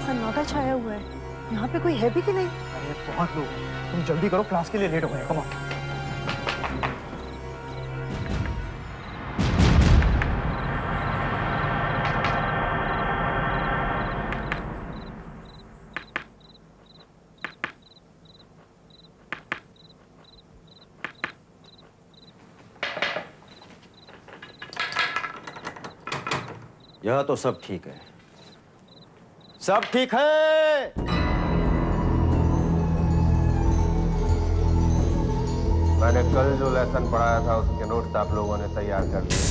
सन्नाटा छाया हुआ है। यहाँ पे कोई है भी कि नहीं? अरे बहुत लोग, तुम जल्दी करो, क्लास के लिए लेट हो गए। Come on. यह तो सब ठीक है, सब ठीक है। मैंने कल जो लेसन पढ़ाया था उसके नोट्स आप लोगों ने तैयार कर दिए।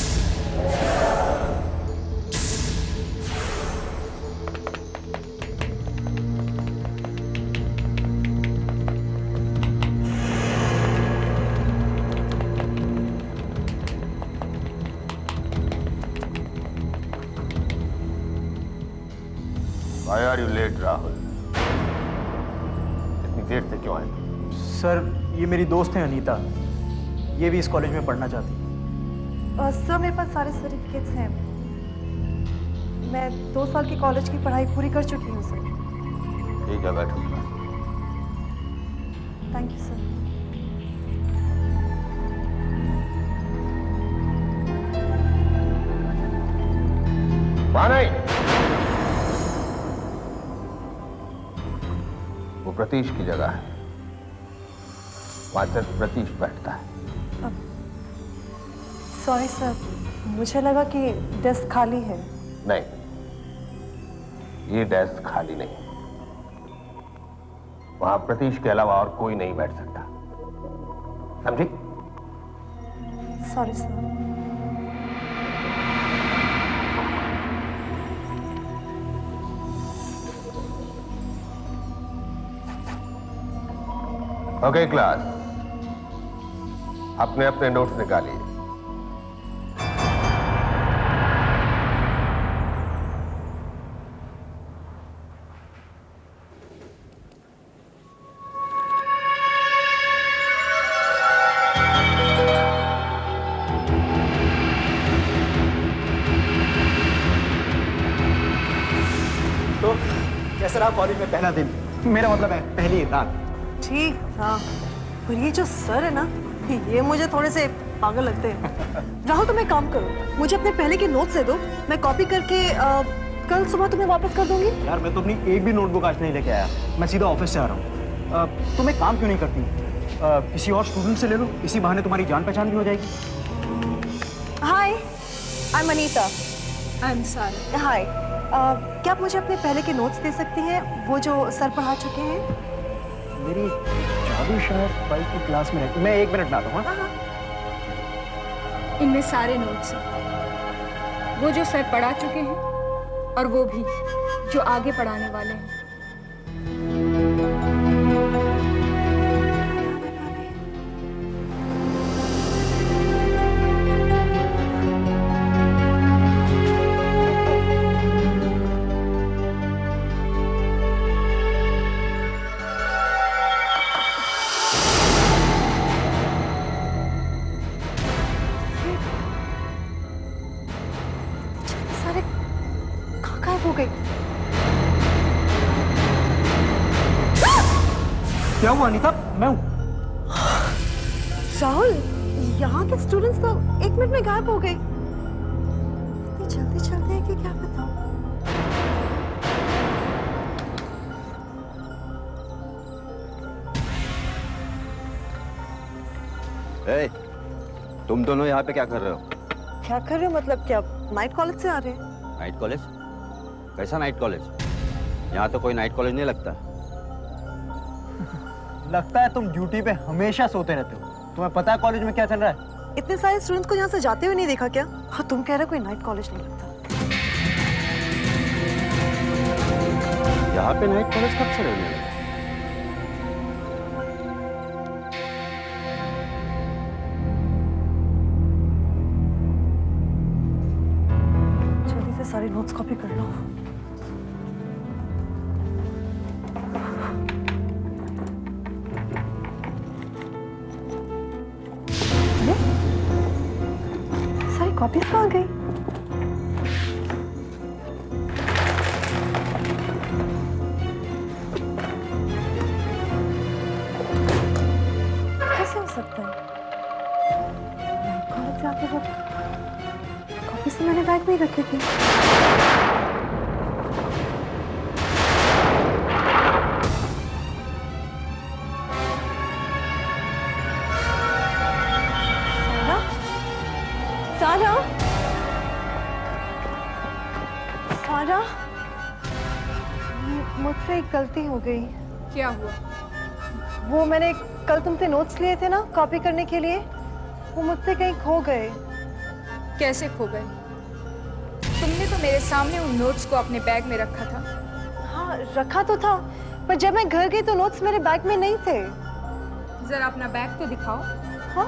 Why are you late, Rahul? इतनी देर से क्यों आए? सर, ये मेरी दोस्त है अनीता, ये भी इस कॉलेज में पढ़ना चाहती है। सर मेरे पास सारे सर्टिफिकेट्स हैं। मैं 2 साल की कॉलेज की पढ़ाई पूरी कर चुकी हूँ सर। ठीक है, बैठो। Thank you sir. नहीं, वो प्रतीश की जगह है, वहां सिर्फ प्रतीश बैठता है। सॉरी सर, मुझे लगा कि डेस्क खाली है। नहीं, ये डेस्क खाली नहीं है। वहां प्रतीश के अलावा और कोई नहीं बैठ सकता, समझी? Sorry sir. ओके क्लास, अपने अपने नोट्स निकालिए। तो कैसा रहा कॉलेज में पहला दिन? मेरा मतलब है पहली रात। ठीक था, पर ये जो सर है ना, ये मुझे थोड़े से पागल लगते हैं। राहुल तुम एक काम करो, मुझे अपने पहले के नोट्स दे दो, मैं कॉपी करके कल सुबह तुम्हें वापस कर दूंगी। यार मैं तो अपनी एक भी नोटबुक आज नहीं लेके आया, मैं सीधा ऑफिस से आ रहा हूँ। तुम एक काम क्यों नहीं करती, किसी और स्टूडेंट से ले लो, इसी बहाने तुम्हारी जान पहचान भी हो जाएगी। Hi, I am Anita. I am Sara. Hi, क्या आप मुझे अपने पहले के नोट्स दे सकती हैं, वो जो सर पढ़ा चुके हैं? मेरी चाबी शायद 12th की क्लास में रहती। मैं 1 मिनट में आता हूँ। हाँ। इनमें सारे नोट्स हैं, वो जो सर पढ़ा चुके हैं और वो भी जो आगे पढ़ाने वाले हैं। सारे कहाँ गायब हो गए? क्या हुआ अनीता? मैं हूँ। राहुल, यहाँ के स्टूडेंट्स तो 1 मिनट में गायब हो गए। इतनी जल्दी चलते हैं कि क्या बताऊं? ए, तुम दोनों यहाँ पे क्या कर रहे हो? क्या कर रहे हो मतलब? क्या नाइट कॉलेज से आ रहे हैं? Night college? कैसा नाइट कॉलेज? यहाँ तो कोई नाइट कॉलेज नहीं लगता। लगता है तुम ड्यूटी पे हमेशा सोते रहते हो। तुम्हें पता है कॉलेज में क्या चल रहा है? इतने सारे स्टूडेंट्स को यहाँ से जाते हुए नहीं देखा क्या? हाँ, तुम कह रहे हो कोई नाइट कॉलेज नहीं लगता। यहाँ पे नाइट कॉलेज कब से रहने लगा? जल्दी से सारे नोट्स कॉपी कर लो। सारी कॉपीज कहाँ गई? मैंने बैग में ही रखे थे। सारा, सारा, मुझसे एक गलती हो गई। क्या हुआ? वो मैंने कल तुमसे नोट्स लिए थे ना कॉपी करने के लिए, वो मुझसे कहीं खो गए। कैसे खो गए? तुमने तो मेरे सामने उन नोट्स को अपने बैग में रखा था। हाँ रखा तो था, पर जब मैं घर गई तो नोट्स मेरे बैग में नहीं थे। जरा अपना बैग तो दिखाओ। हाँ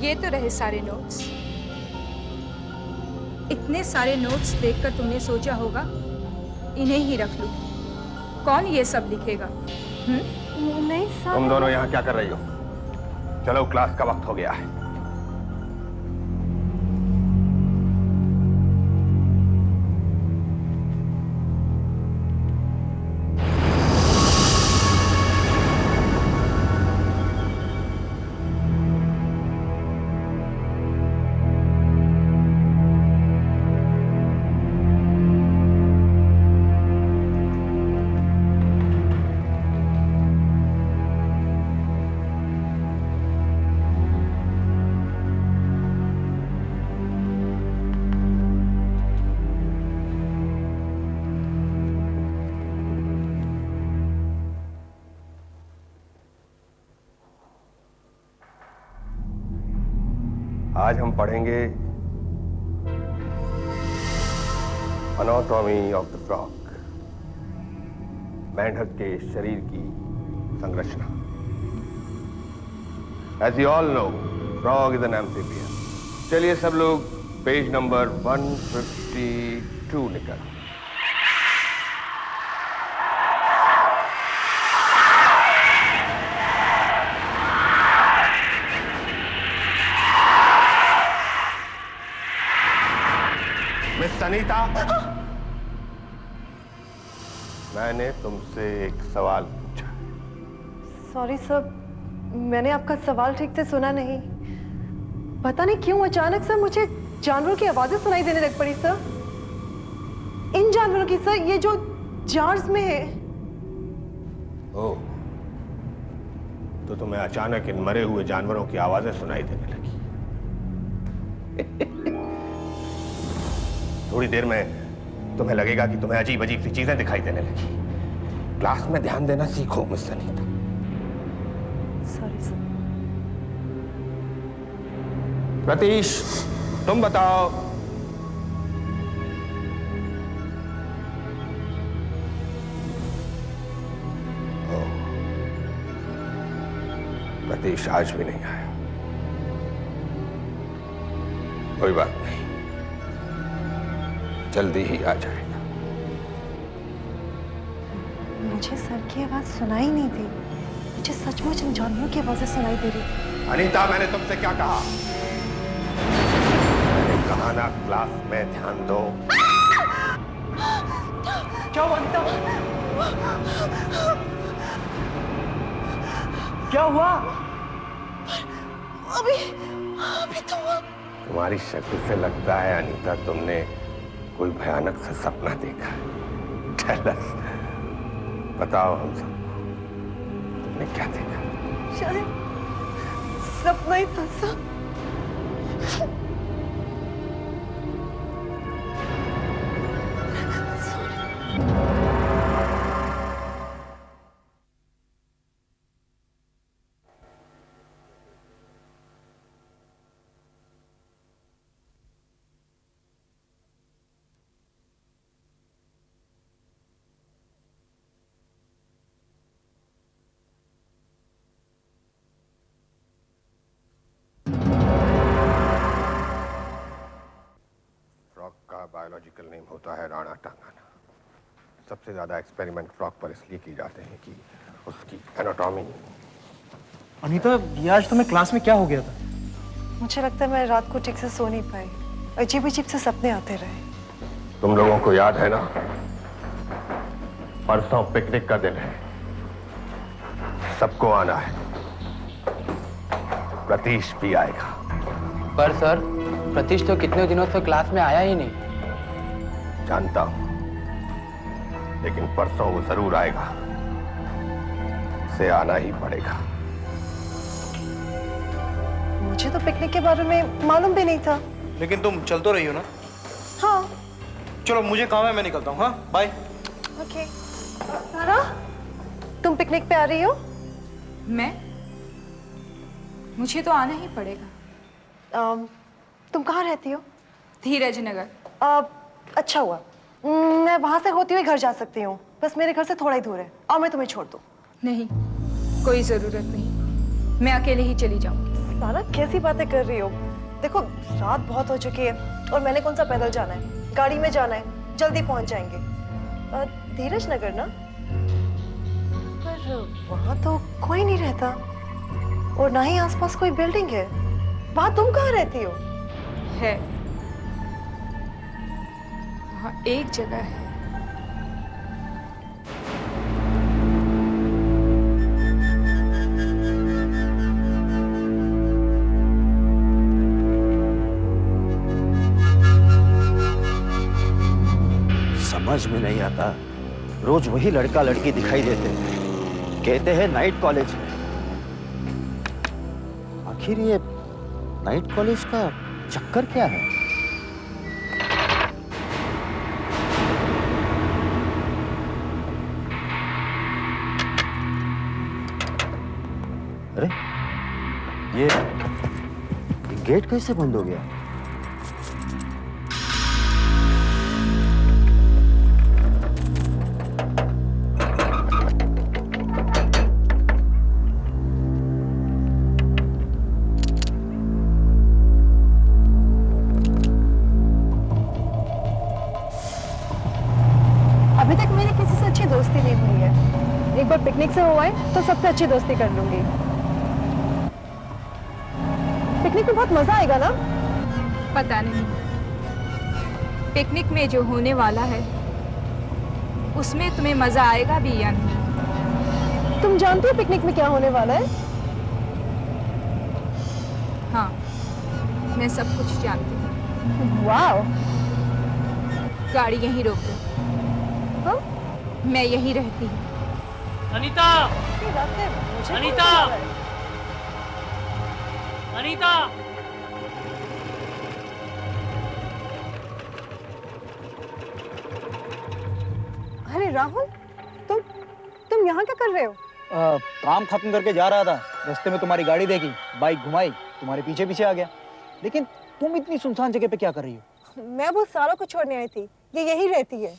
ये तो रहे सारे नोट्स। इतने सारे नोट्स देखकर तुमने सोचा होगा इन्हें ही रख लूं। कौन ये सब लिखेगा? नहीं सर। तुम दोनों यहाँ क्या कर रही हो? चलो क्लास का वक्त हो गया है। आज हम पढ़ेंगे एनाटॉमी ऑफ द फ्रॉग, मेंढक के शरीर की संरचना। As you all know, frog is an amphibian. चलिए सब लोग पेज नंबर 152 निकल। मिस सनीता, मैंने तुमसे एक सवाल पूछा। सॉरी सर, मैंने आपका सवाल ठीक से सुना नहीं। पता नहीं क्यों अचानक से मुझे जानवरों की आवाजें सुनाई देने लग पड़ी सर। इन जानवरों की सर, ये जो जार्स में है। ओह, तो तुम्हें अचानक इन मरे हुए जानवरों की आवाजें सुनाई देने लगी। थोड़ी देर में तुम्हें लगेगा कि तुम्हें अजीब अजीब सी चीजें दिखाई देने लगी। क्लास में ध्यान देना सीखो miss Sunita. Sorry sir. Ratheesh, तुम बताओ। ओह, रतीश आज भी नहीं आया। कोई बात नहीं, जल्दी ही आ जाएगा। मुझे सर की आवाज सुनाई नहीं दी। मुझे सचमुच इन जानवरों की आवाजें सुनाई दे रही थी। अनीता, मैंने तुमसे क्या कहा? मैंने कहा ना क्लास में ध्यान दो। क्या हुआ अनीता? क्या हुआ? अभी तो हुआ। तुम्हारी शक्ल से लगता है अनीता तुमने कोई भयानक सा सपना देखा। Tell us, बताओ हम सबको, तुमने क्या देखा? शायद सपना ही था सर। बायोलॉजिकल नेम होता है राणा टांगाना। सबसे ज्यादा एक्सपेरिमेंट फ्रॉग पर इसलिए की जाते हैं कि उसकी एनाटॉमी। अनीता, ये आज तुम्हें क्लास में क्या हो गया था? मुझे लगता है मैं रात को ठीक से सो नहीं पाई। अजीब अजीब से सपने आते रहे। तुम लोगों को याद है ना, परसों पिकनिक का दिन है। सबको आना है। प्रतीश भी आएगा। पर सर, प्रतीश तो कितने दिनों से क्लास में आया ही नहीं। जानता हूं, लेकिन परसों वो जरूर आएगा। उसे आना ही पड़ेगा। मुझे तो पिकनिक के बारे में मालूम भी नहीं था। लेकिन तुम चल तो रही हो ना? हाँ। चलो मुझे काम है, मैं निकलता हूँ। हाँ बाय। ओके। सारा, तुम पिकनिक पे आ रही हो? मैं? मुझे तो आना ही पड़ेगा। तुम कहाँ रहती हो? धीरज नगर। अच्छा हुआ, मैं वहां से होती हुई घर जा सकती हूँ। बस मेरे घर से थोड़ा ही दूर है, और मैं तुम्हें छोड़ दूँ? नहीं, कोई जरूरत नहीं, मैं अकेले ही चली जाऊंगी। सारा, कैसी बातें कर रही हो? देखो, रात बहुत हो चुकी है और मैंने कौन सा पैदल जाना है, गाड़ी में जाना है, जल्दी पहुंच जाएंगे। धीरज नगर ना? पर वहां तो कोई नहीं रहता और ना ही आसपास कोई बिल्डिंग है। वहां तुम कहाँ रहती हो? है, वहाँ एक जगह है। समझ में नहीं आता, रोज वही लड़का लड़की दिखाई देते हैं, कहते हैं नाइट कॉलेज है। आखिर ये नाइट कॉलेज का चक्कर क्या है? अरे ये गेट कैसे बंद हो गया? अभी तक मेरी किसी से अच्छी दोस्ती नहीं हुई है। एक बार पिकनिक से हो आए तो सबसे अच्छी दोस्ती कर लूंगी। पिकनिक में बहुत मजा आएगा ना? पता नहीं, पिकनिक में जो होने वाला है उसमें तुम्हें मजा आएगा भी या नहीं। तुम जानती हो पिकनिक में क्या होने वाला है? हाँ, मैं सब कुछ जानती हूँ। वाओ। गाड़ी यहीं रोक दो। हाँ? मैं यहीं रहती हूँ। अनीता! ये रात में मुझे कौन अनीता! बुला रहा है? अनीता! अरे राहुल, तुम यहाँ क्या कर रहे हो? काम खत्म करके जा रहा था, रास्ते में तुम्हारी गाड़ी देखी, बाइक घुमाई, तुम्हारे पीछे पीछे आ गया। लेकिन तुम इतनी सुनसान जगह पे क्या कर रही हो? मैं वो सारा को छोड़ने आई थी, ये यही रहती है।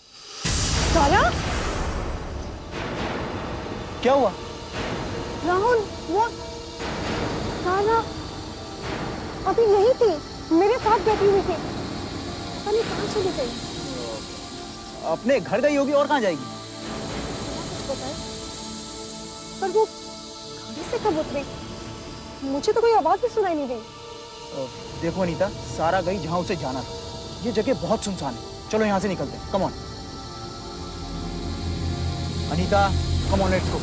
सारा? क्या हुआ? राहुल, वो सारा अभी यही थी, मेरे साथ बैठी हुई थी। पता नहीं कहाँ चली गई। अपने घर गई होगी, और कहाँ जाएगी? कुछ बताए? पर वो गाड़ी से कब उतरी? मुझे तो कोई आवाज भी सुनाई नहीं दी। देखो अनीता, सारा गई जहाँ उसे जाना था। ये जगह बहुत सुनसान है, चलो यहाँ से निकलते हैं। Come on Anita, come on, let's go.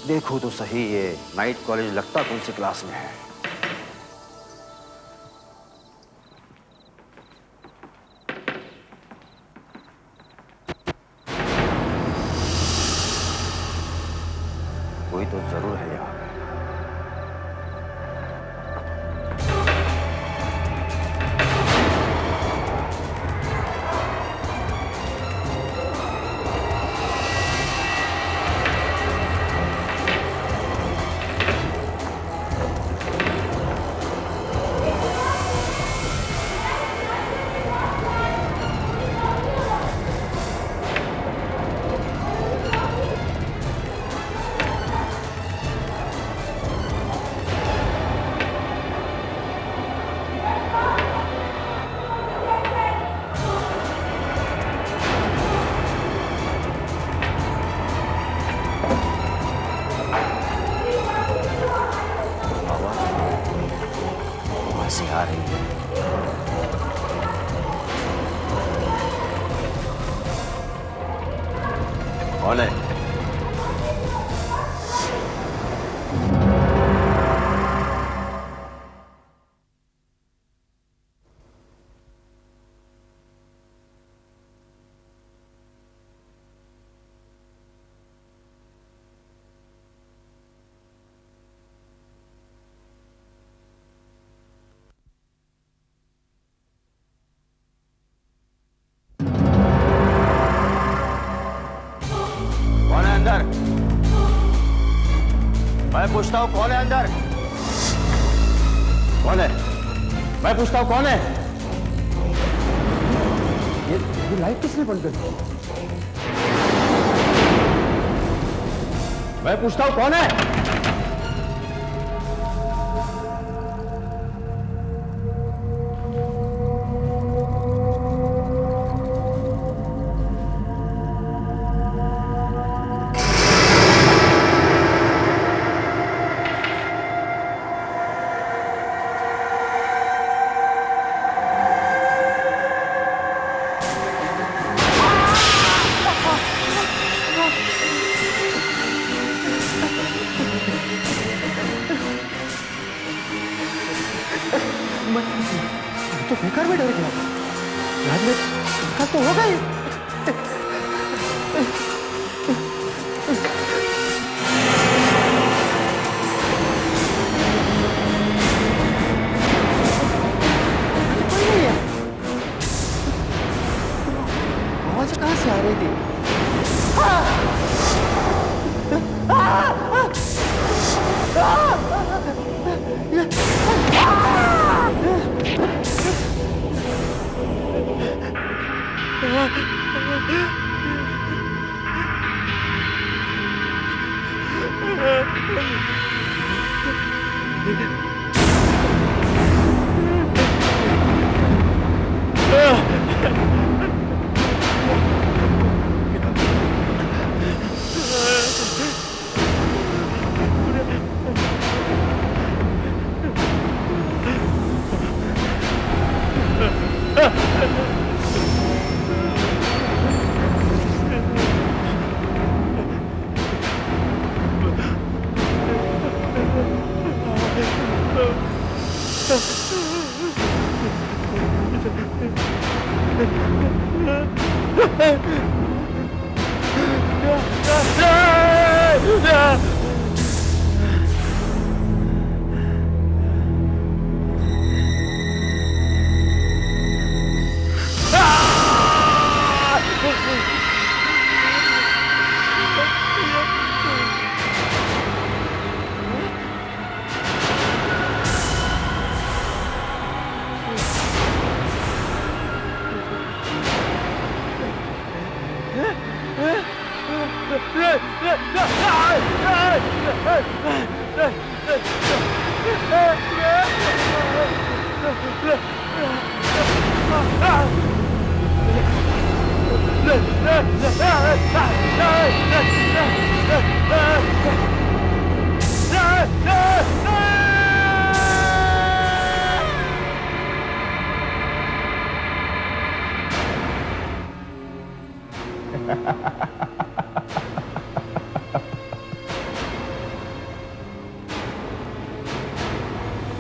देखो तो सही, ये नाइट कॉलेज लगता कौन सी क्लास में है? कोई तो जरूर है यहाँ। है? कौन है अंदर? मैं पूछता हूं कौन है अंदर? कौन है? मैं पूछता हूं कौन है? ये लाइट किसने बंद कर दी? मैं पूछता हूं कौन है? तो बेकार में डर गया। रात में कल तो हो गई। कोई नहीं है। आवाज कहां से आ रही थी?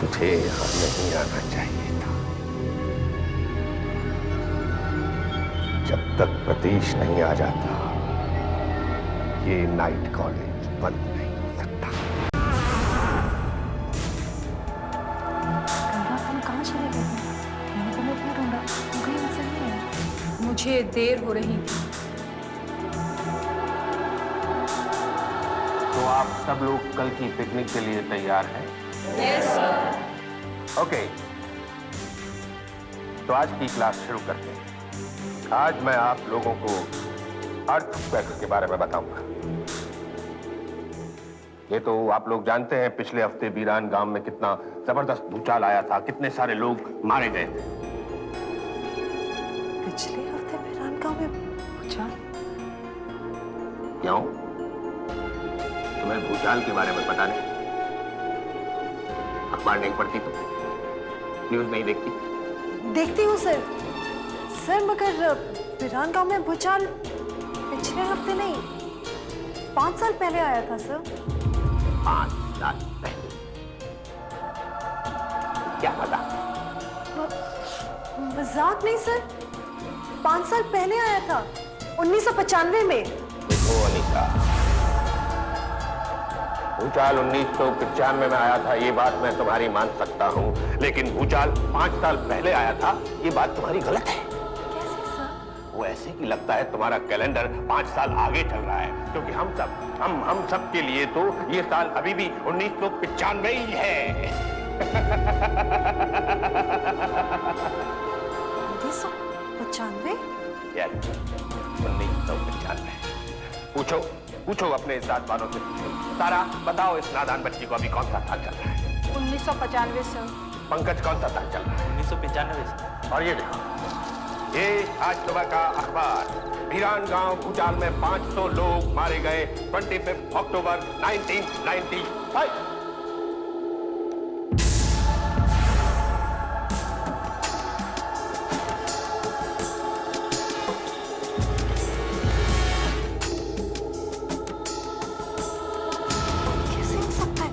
तुझे यहाँ नहीं आना चाहिए था। जब तक प्रतीश नहीं आ जाता ये नाइट कॉलेज बंद नहीं हो सकता। तुम कहाँ चले गए थे? मैंने तुम्हें इतना ढूंढा, तुम कहीं नजर नहीं आए। मुझे देर हो रही थी। तो आप सब लोग कल की पिकनिक के लिए तैयार हैं? Yes sir. ओके, तो आज की क्लास शुरू करते हैं। आज मैं आप लोगों को अर्थक्वेक्स के बारे में बताऊंगा। ये तो आप लोग जानते हैं पिछले हफ्ते बीरान गांव में कितना जबरदस्त भूचाल आया था, कितने सारे लोग मारे गए थे। पिछले हफ्ते बीरान गांव में भूचाल? क्यों? तुम्हें भूचाल के बारे में पता नहीं? अखबार नहीं पढ़ती तुम? न्यूज नहीं देखती? देखती हूँ सर। सर मगर बीरान गांव में भूचाल पिछले हफ्ते नहीं, 5 साल पहले आया था सर। 5 साल पहले? क्या पता? मजाक नहीं सर, 5 साल पहले आया था, 1995 में। देखो अनीता, भूचाल 1995 में आया था, ये बात मैं तुम्हारी मान सकता हूं, लेकिन भूचाल 5 साल पहले आया था, ये बात तुम्हारी गलत है। कैसे सर? वो ऐसे कि लगता है तुम्हारा कैलेंडर 5 साल आगे चल रहा है, क्योंकि हम सब के लिए तो ये साल अभी भी 1995 ही है। 1995? यस, 1995। पूछो अपने इस साथ वालों से पूछो। सारा बताओ, इस नादान बच्ची को अभी कौन सा साल चल रहा है? 1995 सर। पंकज कौन सा साल चल रहा है? 1995 सर। और ये देखो, ये आज सुबह का अखबार, भिरान गांव भूचाल में 500 लोग मारे गए 25 अक्टूबर 1995। कैसे हो सकता है?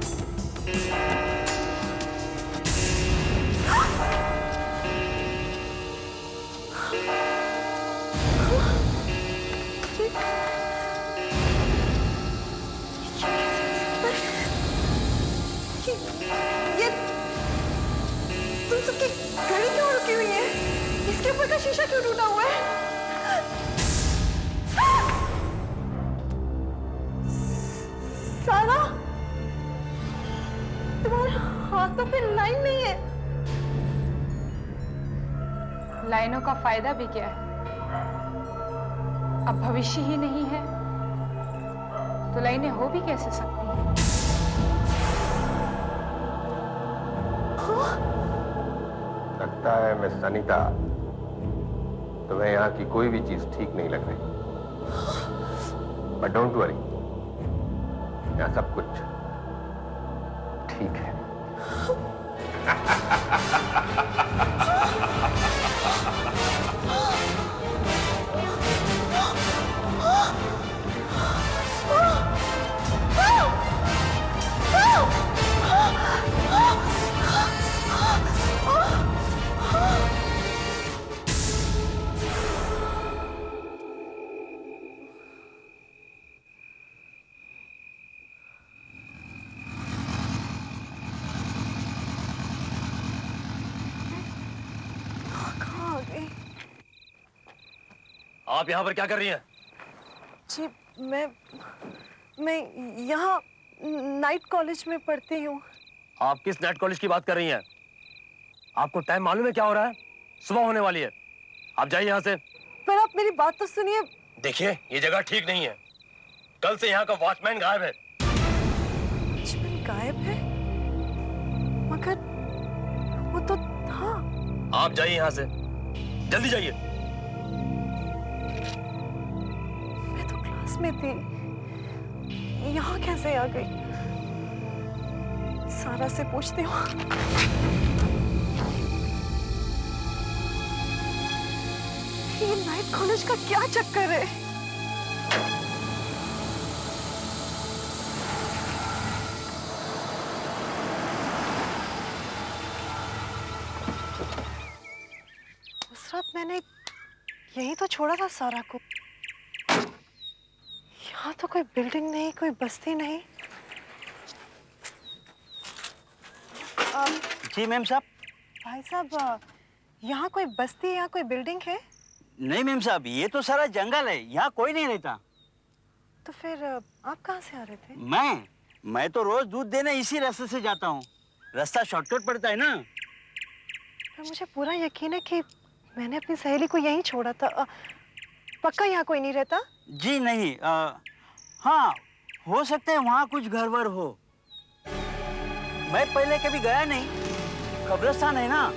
ये तुम सबकी घड़ी क्यों रुकी हुई है? इसके ऊपर का शीशा क्यों टूटा हुआ है? सारा, तुम्हारे हाथों पे लाइन नहीं है। लाइनों का फायदा भी क्या है? अब भविष्य ही नहीं है तो लाइनें हो भी कैसे सकती हैं? लगता है मिस अनीता, तुम्हें यहाँ की कोई भी चीज ठीक नहीं लग रही, बट डोंट वरी, यहाँ सब कुछ ठीक है। कहाँ आ गई? आप यहाँ पर क्या कर रही हैं? जी, मैं यहाँ नाइट कॉलेज में पढ़ती हूँ। आप किस नाइट कॉलेज की बात कर रही हैं? आपको टाइम मालूम है क्या हो रहा है? सुबह होने वाली है। आप जाइए यहाँ से। पर आप मेरी बात तो सुनिए। देखिए, ये जगह ठीक नहीं है। कल से यहाँ का वॉचमैन गायब है। वॉचमैन गायब है? मगर वो तो था। आप जाइए यहाँ से, जल्दी जाइए। मैं तो क्लास में थी, यहाँ कैसे आ गई? सारा से पूछती हूँ। ये नाइट कॉलेज का क्या चक्कर है? उस रात मैंने यही तो छोड़ा था सारा को। यहाँ तो कोई बिल्डिंग नहीं, कोई बस्ती नहीं। जी मैम साहब। भाई साहब, यहाँ कोई बस्ती, यहाँ कोई बिल्डिंग है? नहीं मैम साहब, ये तो सारा जंगल है, यहाँ कोई नहीं रहता। तो फिर आप कहाँ से आ रहे थे? मैं तो रोज दूध देने इसी रास्ते से जाता हूँ। रास्ता शॉर्टकट पड़ता है ना। पर मुझे पूरा यकीन है कि मैंने अपनी सहेली को यहीं छोड़ा था। पक्का यहाँ कोई नहीं रहता? जी नहीं, हाँ हो सकता है वहाँ कुछ घर वर हो। मैं पहले कभी गया नहीं। कब्रिस्तान है ना।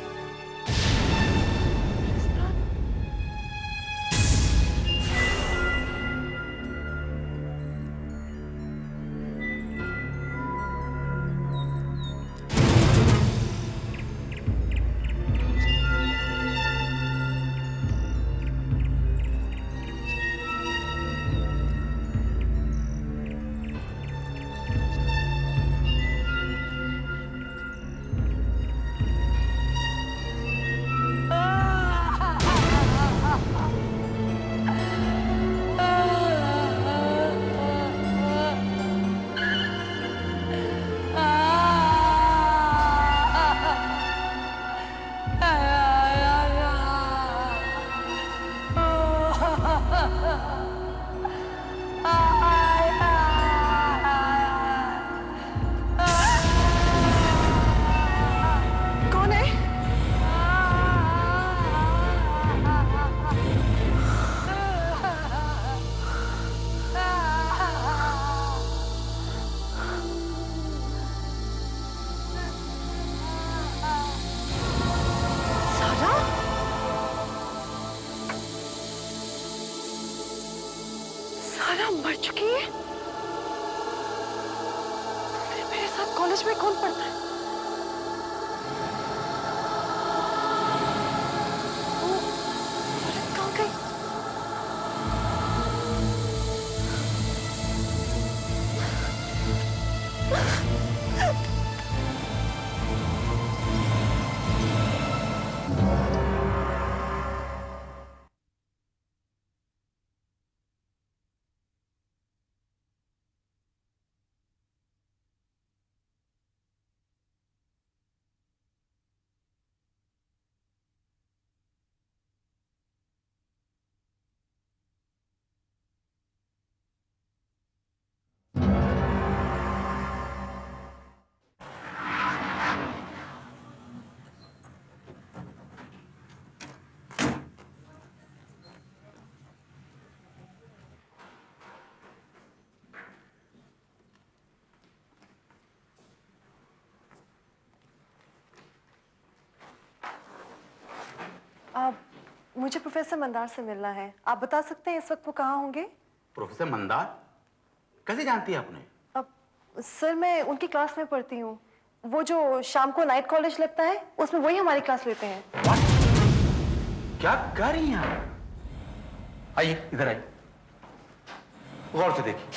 चुकी है। तो फिर मेरे साथ कॉलेज में कौन पढ़ता है? वो औरत कहाँ गई? मुझे प्रोफेसर मंदार से मिलना है। आप बता सकते हैं इस वक्त वो कहाँ होंगे? प्रोफेसर मंदार कैसे जानती है आपने? अब सर मैं उनकी क्लास में पढ़ती हूँ। वो जो शाम को नाइट कॉलेज लगता है उसमें वही हमारी क्लास लेते हैं। क्या कह रही हैं आप? आइए इधर आइए, गौर से देखिए।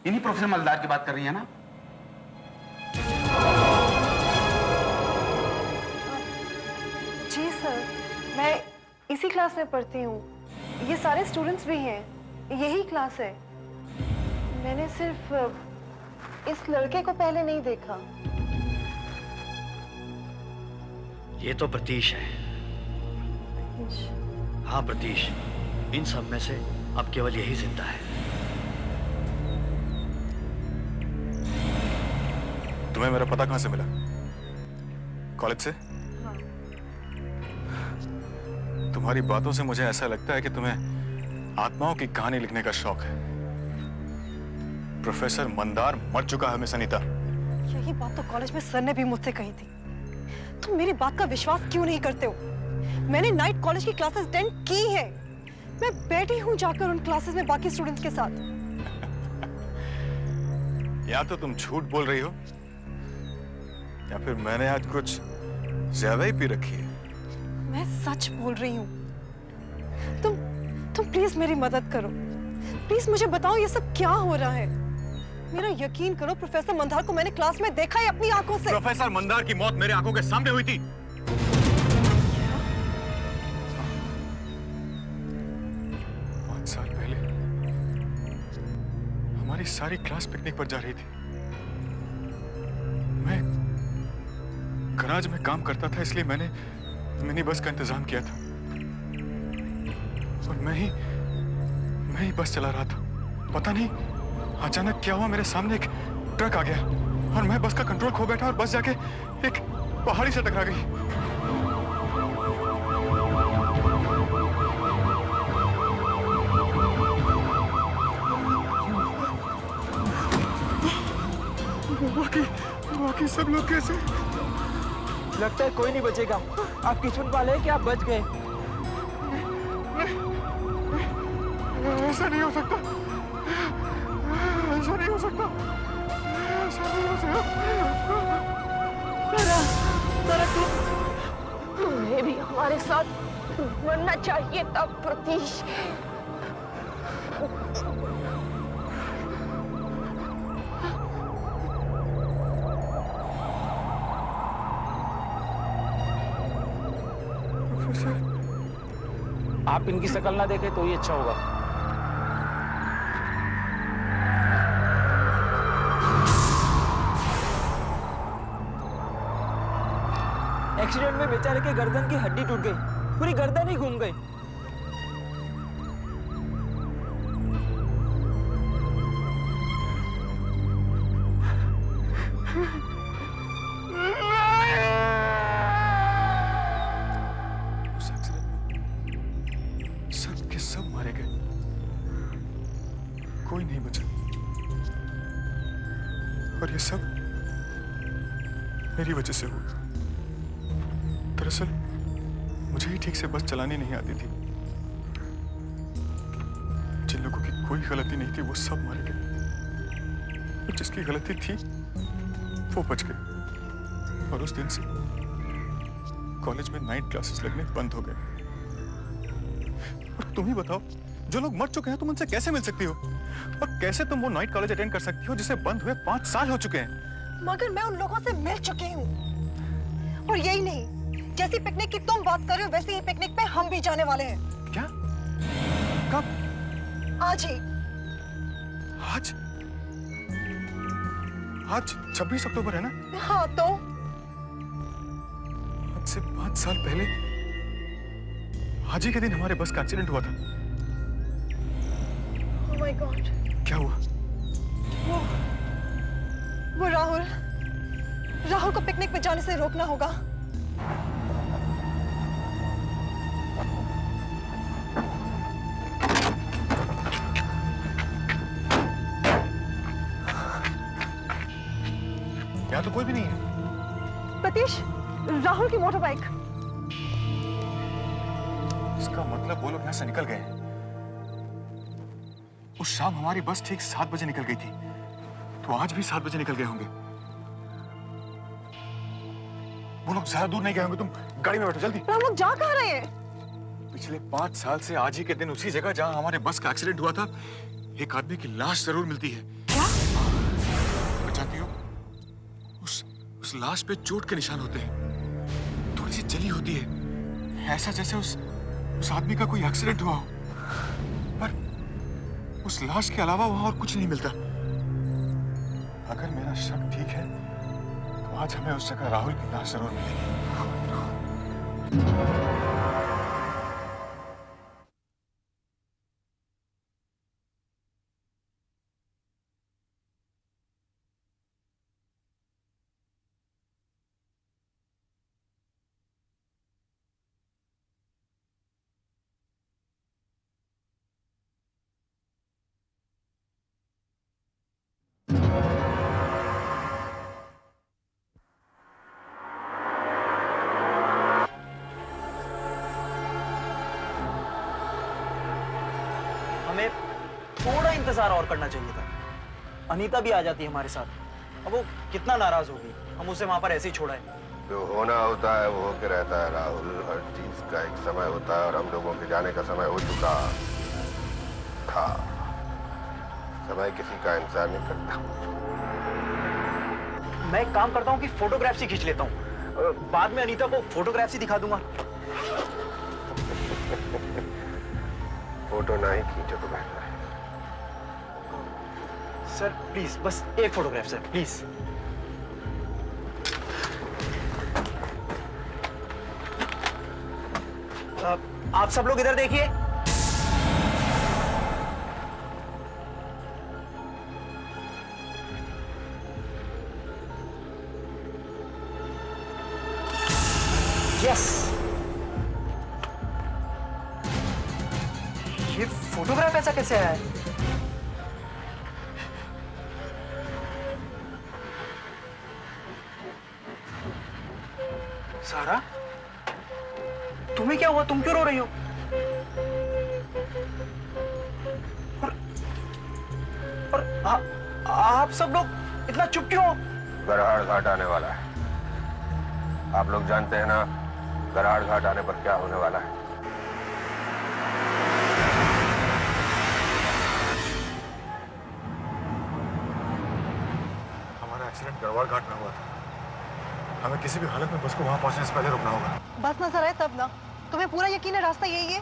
इन्हीं प्रोफेसर मंदार की बात कर रही है ना? जी सर, मैं इसी क्लास में पढ़ती हूँ। ये सारे स्टूडेंट्स भी हैं, यही क्लास है। मैंने सिर्फ इस लड़के को पहले नहीं देखा। ये तो प्रतीश है। हाँ प्रतीश, इन सब में से अब केवल यही जिंदा है। तुम्हें मेरा पता कहां से मिला? कॉलेज से? तुम्हारी बातों से मुझे ऐसा लगता है कि तुम्हें आत्माओं की कहानी लिखने का शौक है। प्रोफेसर मंदार मर चुका है मिस अनीता। यही बात तो कॉलेज में सर ने भी मुझसे कही थी। तुम मेरी बात का विश्वास क्यों नहीं करते हो? मैंने नाइट कॉलेज की क्लासेस अटेंड की है। मैं बैठी हूँ जाकर उन क्लासेस में बाकी स्टूडेंट्स के साथ। या तो तुम झूठ बोल रही हो या फिर मैंने आज कुछ ज्यादा ही पी रखी है। मैं सच बोल रही हूँ। तुम प्लीज मेरी मदद करो। प्लीज मुझे बताओ ये सब क्या हो रहा है। मेरा यकीन करो, प्रोफेसर मंदार को मैंने क्लास में देखा है अपनी आंखों से। प्रोफेसर मंदार की मौत मेरे आंखों के सामने हुई थी। 5 साल पहले हमारी सारी क्लास पिकनिक पर जा रही थी। मैं गराज में काम करता था, इसलिए मैंने मिनी बस का इंतजाम किया था और मैं ही बस चला रहा था। पता नहीं अचानक क्या हुआ, मेरे सामने एक ट्रक आ गया और मैं बस का कंट्रोल खो बैठा और बस जाके एक पहाड़ी से टकरा गई। बाकी सब लोग कैसे? लगता है कोई नहीं बचेगा। आप किस्मत वाले हैं कि आप बच गए। ऐसा नहीं हो सकता, ऐसा नहीं हो सकता, ऐसा नहीं हो सकता। तुम्हें भी हमारे साथ मरना चाहिए था प्रतीश। आप इनकी शक्ल ना देखें तो ही अच्छा होगा। एक्सीडेंट में बेचारे के गर्दन की हड्डी टूट गई, पूरी गर्दन ही घूम गई। उस एक्सीडेंट में सब के सब मारे गए, कोई नहीं बचा। और ये सब मेरी वजह से हुआ। दरअसल मुझे ही ठीक से बस चलानी नहीं आती थी। जिन लोगों की कोई गलती नहीं थी, वो सब मर गए। जिसकी गलती थी वो बच गए। और उस दिन से कॉलेज में नाइट क्लासेस लगने बंद हो गए। और तुम ही बताओ, जो लोग मर चुके हैं तुम उनसे कैसे मिल सकती हो? और कैसे तुम वो नाइट कॉलेज अटेंड कर सकती हो जिसे बंद हुए 5 साल हो चुके हैं? मगर मैं उन लोगों से मिल चुकी हूँ। और यही नहीं, जैसी पिकनिक की तुम बात कर रहे हो वैसे ही पिकनिक पे हम भी जाने वाले हैं। क्या? कब? आज ही। आज? आज 26 अक्टूबर है ना? हाँ तो? आज से 5 साल पहले आज ही के दिन हमारे बस का एक्सीडेंट हुआ था। Oh my God। क्या हुआ? वो राहुल को पिकनिक पे जाने से रोकना होगा। यहाँ तो कोई भी नहीं है। प्रतीश, राहुल की मोटर बाइक। इसका मतलब वो लोग यहाँ से निकल गए हैं। उस शाम हमारी बस ठीक 7 बजे निकल गई थी, तो आज भी 7 बजे निकल गए होंगे। वो लोग ज्यादा दूर नहीं गए होंगे। तुम गाड़ी में बैठो जल्दी। हम लोग जा कहाँ रहे हैं? पिछले 5 साल से आज ही के दिन उसी जगह जहाँ हमारे बस का एक्सीडेंट हुआ था एक आदमी की लाश जरूर मिलती है। क्या? जानती हो, उस लाश पे चोट के निशान होते हैं, थोड़ी सी जली होती है, ऐसा जैसे उस आदमी का कोई एक्सीडेंट हुआ हो। पर उस लाश के अलावा वहां और कुछ नहीं मिलता। अगर मेरा शक ठीक है तो आज हमें उस जगह राहुल की लाश जरूर मिलेगी। हमें थोड़ा इंतजार और करना चाहिए था। अनीता भी आ जाती है हमारे साथ। अब वो कितना नाराज होगी, हम उसे वहां पर ऐसे ही छोड़ा है। जो होना होता है वो होके रहता है राहुल। हर चीज का एक समय होता है और हम लोगों के जाने का समय हो चुका था। समय किसी का इंतजार नहीं करता। मैं एक काम करता हूँ कि फोटोग्राफ्स ही खींच लेता हूँ, बाद में अनीता को फोटोग्राफ्स ही दिखा दूंगा। फोटो ना ही खींचो तो बेहतर है। सर प्लीज, बस एक फोटोग्राफ सर, प्लीज। आप सब लोग इधर देखिए। यस, ये फोटोग्राफ ऐसा कैसे आया है? सारा, तुम्हें क्या हुआ? तुम क्यों रो रही हो? और आप सब लोग इतना चुप क्यों हो? गराड़ घाट आने वाला है। आप लोग जानते हैं ना गराड़ घाट आने पर क्या होने वाला है। हमारा एक्सीडेंट गढ़वाल घाट में हुआ था। हमें किसी भी हालत में बस को वहां पहुंचने से पहले रुकना होगा। बस नजर आए तब ना। तुम्हें पूरा यकीन है रास्ता यही है?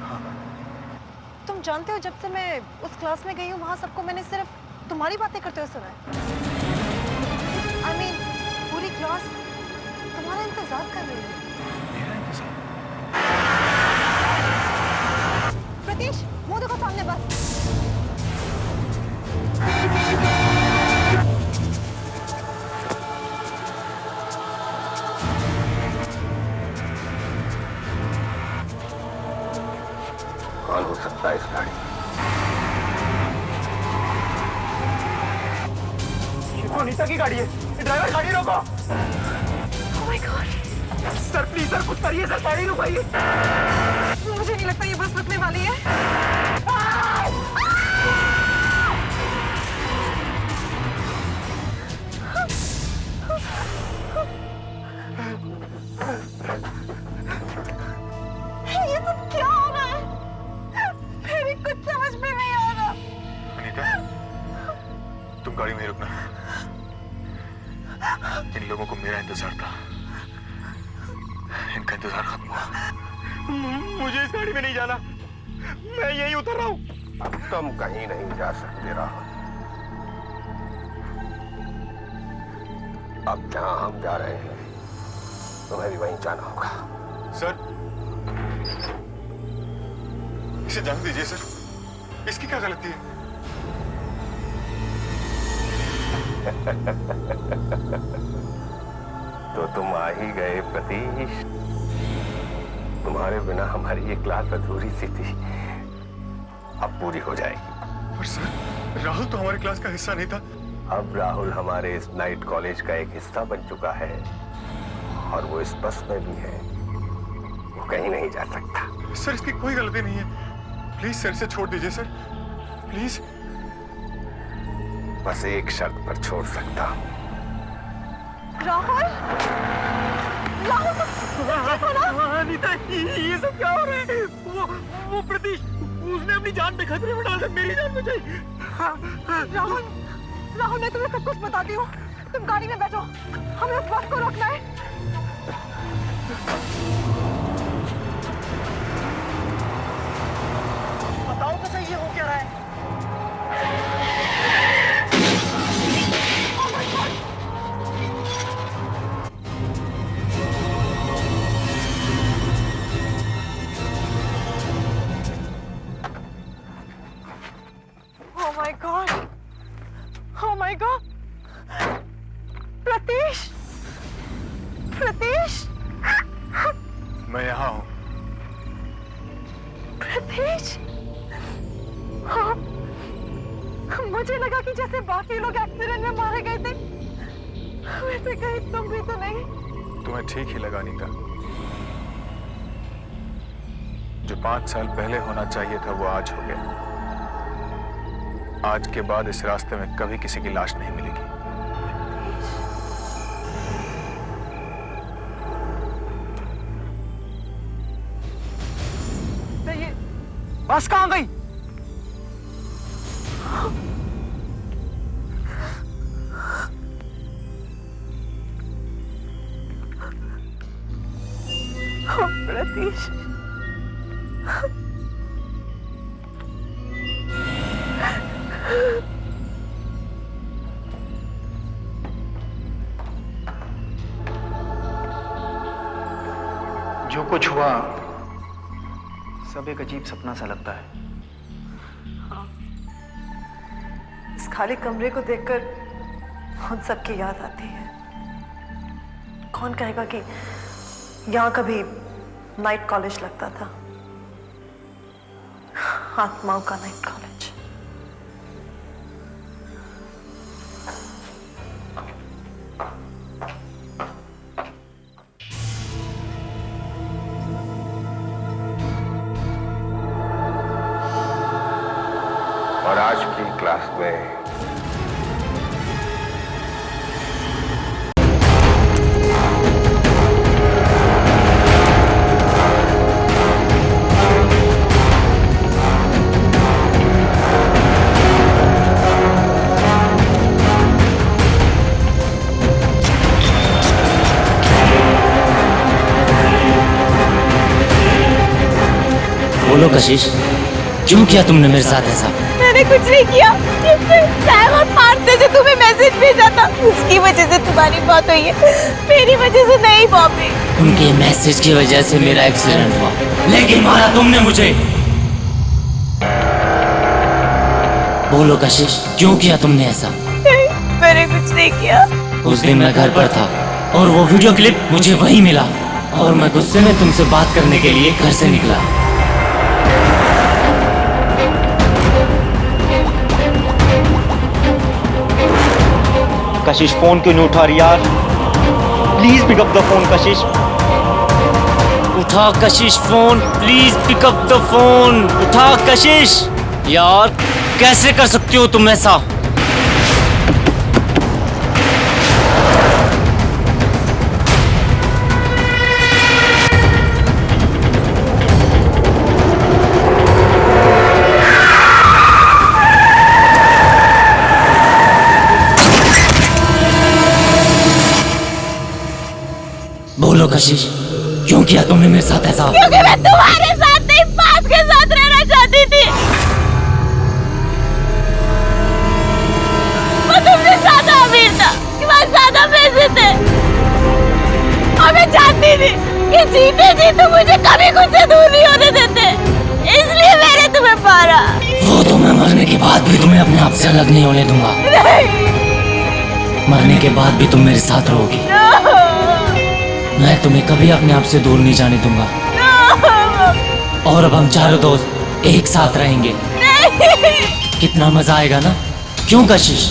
हाँ। तुम जानते हो जब से मैं उस क्लास में गई हूँ वहां सबको मैंने सिर्फ तुम्हारी बातें करते हुए सुना है। I mean, पूरी क्लास तुम्हारा इंतजार कर रही है। मेरा इंतजार? प्रतीश, मुंह देखो सामने बस। कौन हो सकता है इस गाड़ी? ये तो अनीता की गाड़ी है। ड्राइवर गाड़ी रोको। Oh my God! Sir please sir, कुछ करिए सर, गाड़ी रुकाइए। मुझे नहीं लगता ये बस रुकने वाली है। तुम गाड़ी में ही रुकना। इन लोगों को मेरा इंतजार था, इनका इंतजार खत्म हुआ। मुझे इस गाड़ी में नहीं जाना, मैं यहीं उतर रहा हूँ। अब तुम कहीं नहीं जा सकते राहुल। अब जहां हम जा रहे हैं तुम्हें भी वहीं जाना होगा। सर, इसे जाने दीजिए सर, इसकी क्या गलती है? तो तुम आ ही गए प्रतीश। तुम्हारे बिना हमारी ये क्लास अधूरी सी थी, अब पूरी हो जाएगी। और सर, राहुल तो हमारी क्लास का हिस्सा नहीं था। अब राहुल हमारे इस नाइट कॉलेज का एक हिस्सा बन चुका है और वो इस बस में भी है, वो कहीं नहीं जा सकता। सर, इसकी कोई गलती नहीं है, प्लीज सर इसे छोड़ दीजिए सर, प्लीज। बस एक शर्त पर छोड़ सकता हूँ। राहुल, राहुल, अनीता, ये सब क्या हो रहा है? वो प्रतीश, उसने अपनी जान पे खतरे में डाल दिया, मेरी जान बचाई। राहुल, राहुल, मैं तुम्हें सब कुछ बताती हूँ। तुम गाड़ी में बैठो, हमें उस बस को रोकना है। बताओ तो सही, ये हो क्या रहा है? Oh my God! Oh my God! Pratish! Pratish! मैं यहाँ हूँ। प्रतीश! हाँ, मुझे लगा कि जैसे बाकी लोग एक्सीडेंट में मारे गए थे, वैसे कहीं तुम भी तो नहीं। तुम्हें ठीक ही लगा अनीता। जो 5 साल पहले होना चाहिए था वो आज हो गया। आज के बाद इस रास्ते में कभी किसी की लाश नहीं मिलेगी। तो ये बस कहाँ गई? प्रतीश, जो कुछ हुआ सब एक अजीब सपना सा लगता है। इस खाली कमरे को देखकर उन सबकी याद आती है। कौन कहेगा कि यहाँ कभी नाइट कॉलेज लगता था, आत्माओं का नाइट कॉलेज। और आज की क्लास में बोलो कशिश, क्यों किया तुमने मेरे साथ ऐसा? मैंने कुछ नहीं किया। सहमत मारते थे, तुम्हें मैसेज भेजा था, उसकी वजह से तुम्हारी बात हुई है, मेरी वजह से नहीं बॉबी। उनके मैसेज की वजह से मेरा एक्सीडेंट हुआ, लेकिन मारा तुमने मुझे। बोलो कशिश, क्यों किया तुमने ऐसा? नहीं, मैंने कुछ नहीं किया। उस दिन मैं घर पर था और वो वीडियो क्लिप मुझे वहीं मिला और मैं गुस्से में तुमसे बात करने के लिए घर से निकला। कशिश, फोन क्यों नहीं उठा रही यार? Please pick up the phone Kashish. उठा Kashish phone, please pick up the phone. उठा कशिश। यार कैसे कर सकती हो तुम ऐसा? बोलो कशिश, क्यों किया तुमने मेरे साथ ऐसा? क्योंकि मैं तुम्हारे साथ नहीं, पार्थ के साथ रहना चाहती थी। वो तुमसे ज्यादा अमीर था, कि वह ज्यादा पैसे थे, और मैं जानती थी कि जीते जी तुम मुझे कभी खुद से दूर नहीं होने देते, इसलिए मैंने तुम्हें मारा। वो तो मैं मरने के बाद भी तुम्हें अपने आप से अलग नहीं होने दूंगा। नहीं। मरने के बाद भी तुम मेरे साथ रहोगी। मैं तुम्हें कभी अपने आप से दूर नहीं जाने दूंगा। और अब हम चारों दोस्त एक साथ रहेंगे। कितना मजा आएगा ना, क्यों कशिश?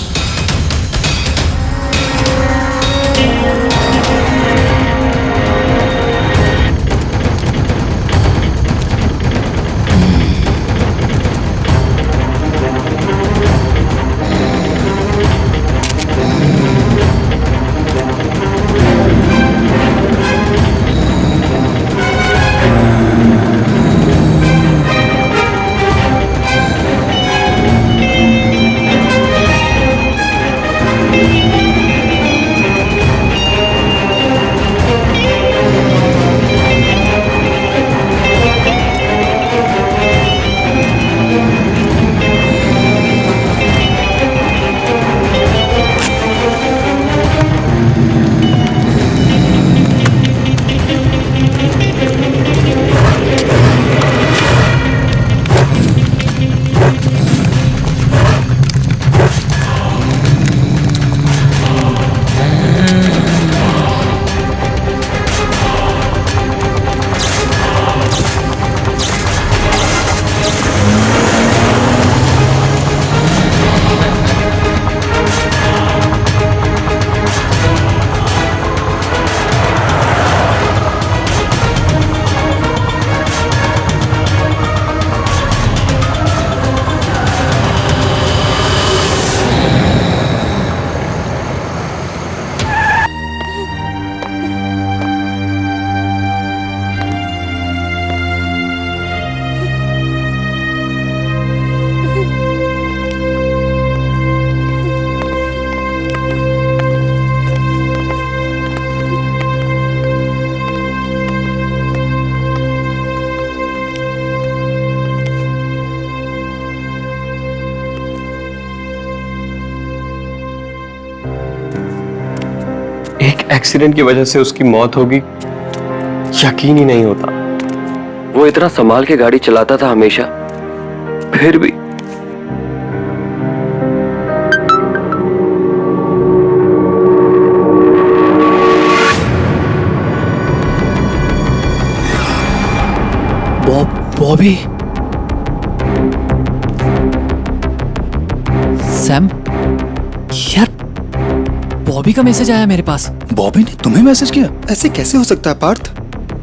एक एक्सीडेंट की वजह से उसकी मौत होगी, यकीन ही नहीं होता। वो इतना संभाल के गाड़ी चलाता था हमेशा, फिर भी। बॉबी, सैम, यार बॉबी का मैसेज आया मेरे पास। बॉबी ने तुम्हें मैसेज किया? ऐसे कैसे हो सकता है पार्थ?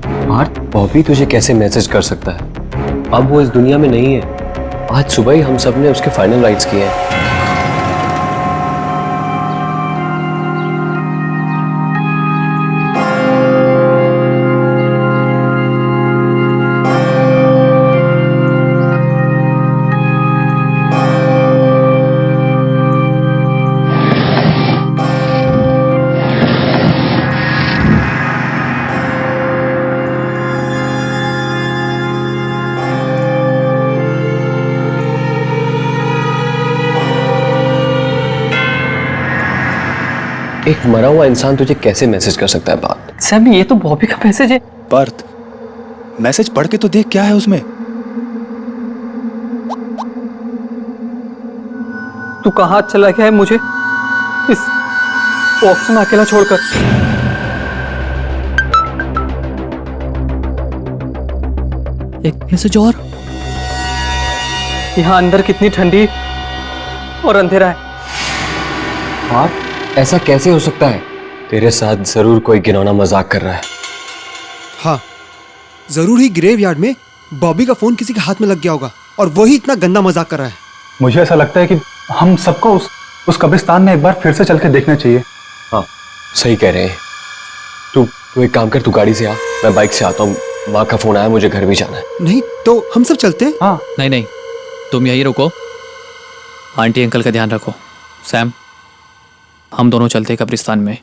पार्थ, बॉबी तुझे कैसे मैसेज कर सकता है? अब वो इस दुनिया में नहीं है। आज सुबह ही हम सब ने उसके फाइनल राइट्स किए हैं। एक मरा हुआ इंसान तुझे कैसे मैसेज कर सकता है बात? सैम, ये तो बॉबी का मैसेज है। पार्थ, मैसेज पढ़ के तो देख क्या है उसमें। तू कहाँ चला गया है मुझे इस बॉक्स में अकेला छोड़कर? एक मैसेज और। यहाँ अंदर कितनी ठंडी और अंधेरा है। पार्थ, ऐसा कैसे हो सकता है? तेरे साथ जरूर कोई घिनौना मजाक कर रहा है। हाँ, जरूर ही ग्रेवयार्ड में बॉबी का फोन किसी के हाथ में लग गया होगा और वही इतना गंदा मजाक कर रहा है। मुझे ऐसा लगता है कि हम सबको उस कब्रिस्तान में एक बार फिर से चल के देखना चाहिए। हाँ, सही कह रहे हैं। तू एक काम कर, तू गाड़ी से आ, मैं बाइक से आता हूँ। माँ का फोन आया, मुझे घर भी जाना है। नहीं तो हम सब चलते हैं। हाँ। नहीं, तुम यहीं रुको, आंटी अंकल का ध्यान रखो। सैम, हम दोनों चलते कब्रिस्तान में।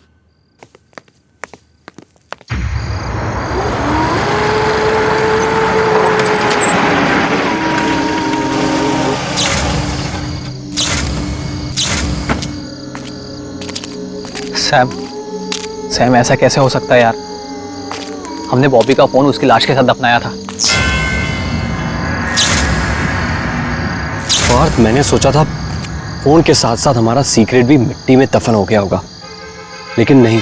सैम, सैम ऐसा कैसे हो सकता है यार? हमने बॉबी का फोन उसकी लाश के साथ दफनाया था। पार्थ, मैंने सोचा था फोन के साथ साथ हमारा सीक्रेट भी मिट्टी में दफन हो गया होगा, लेकिन नहीं।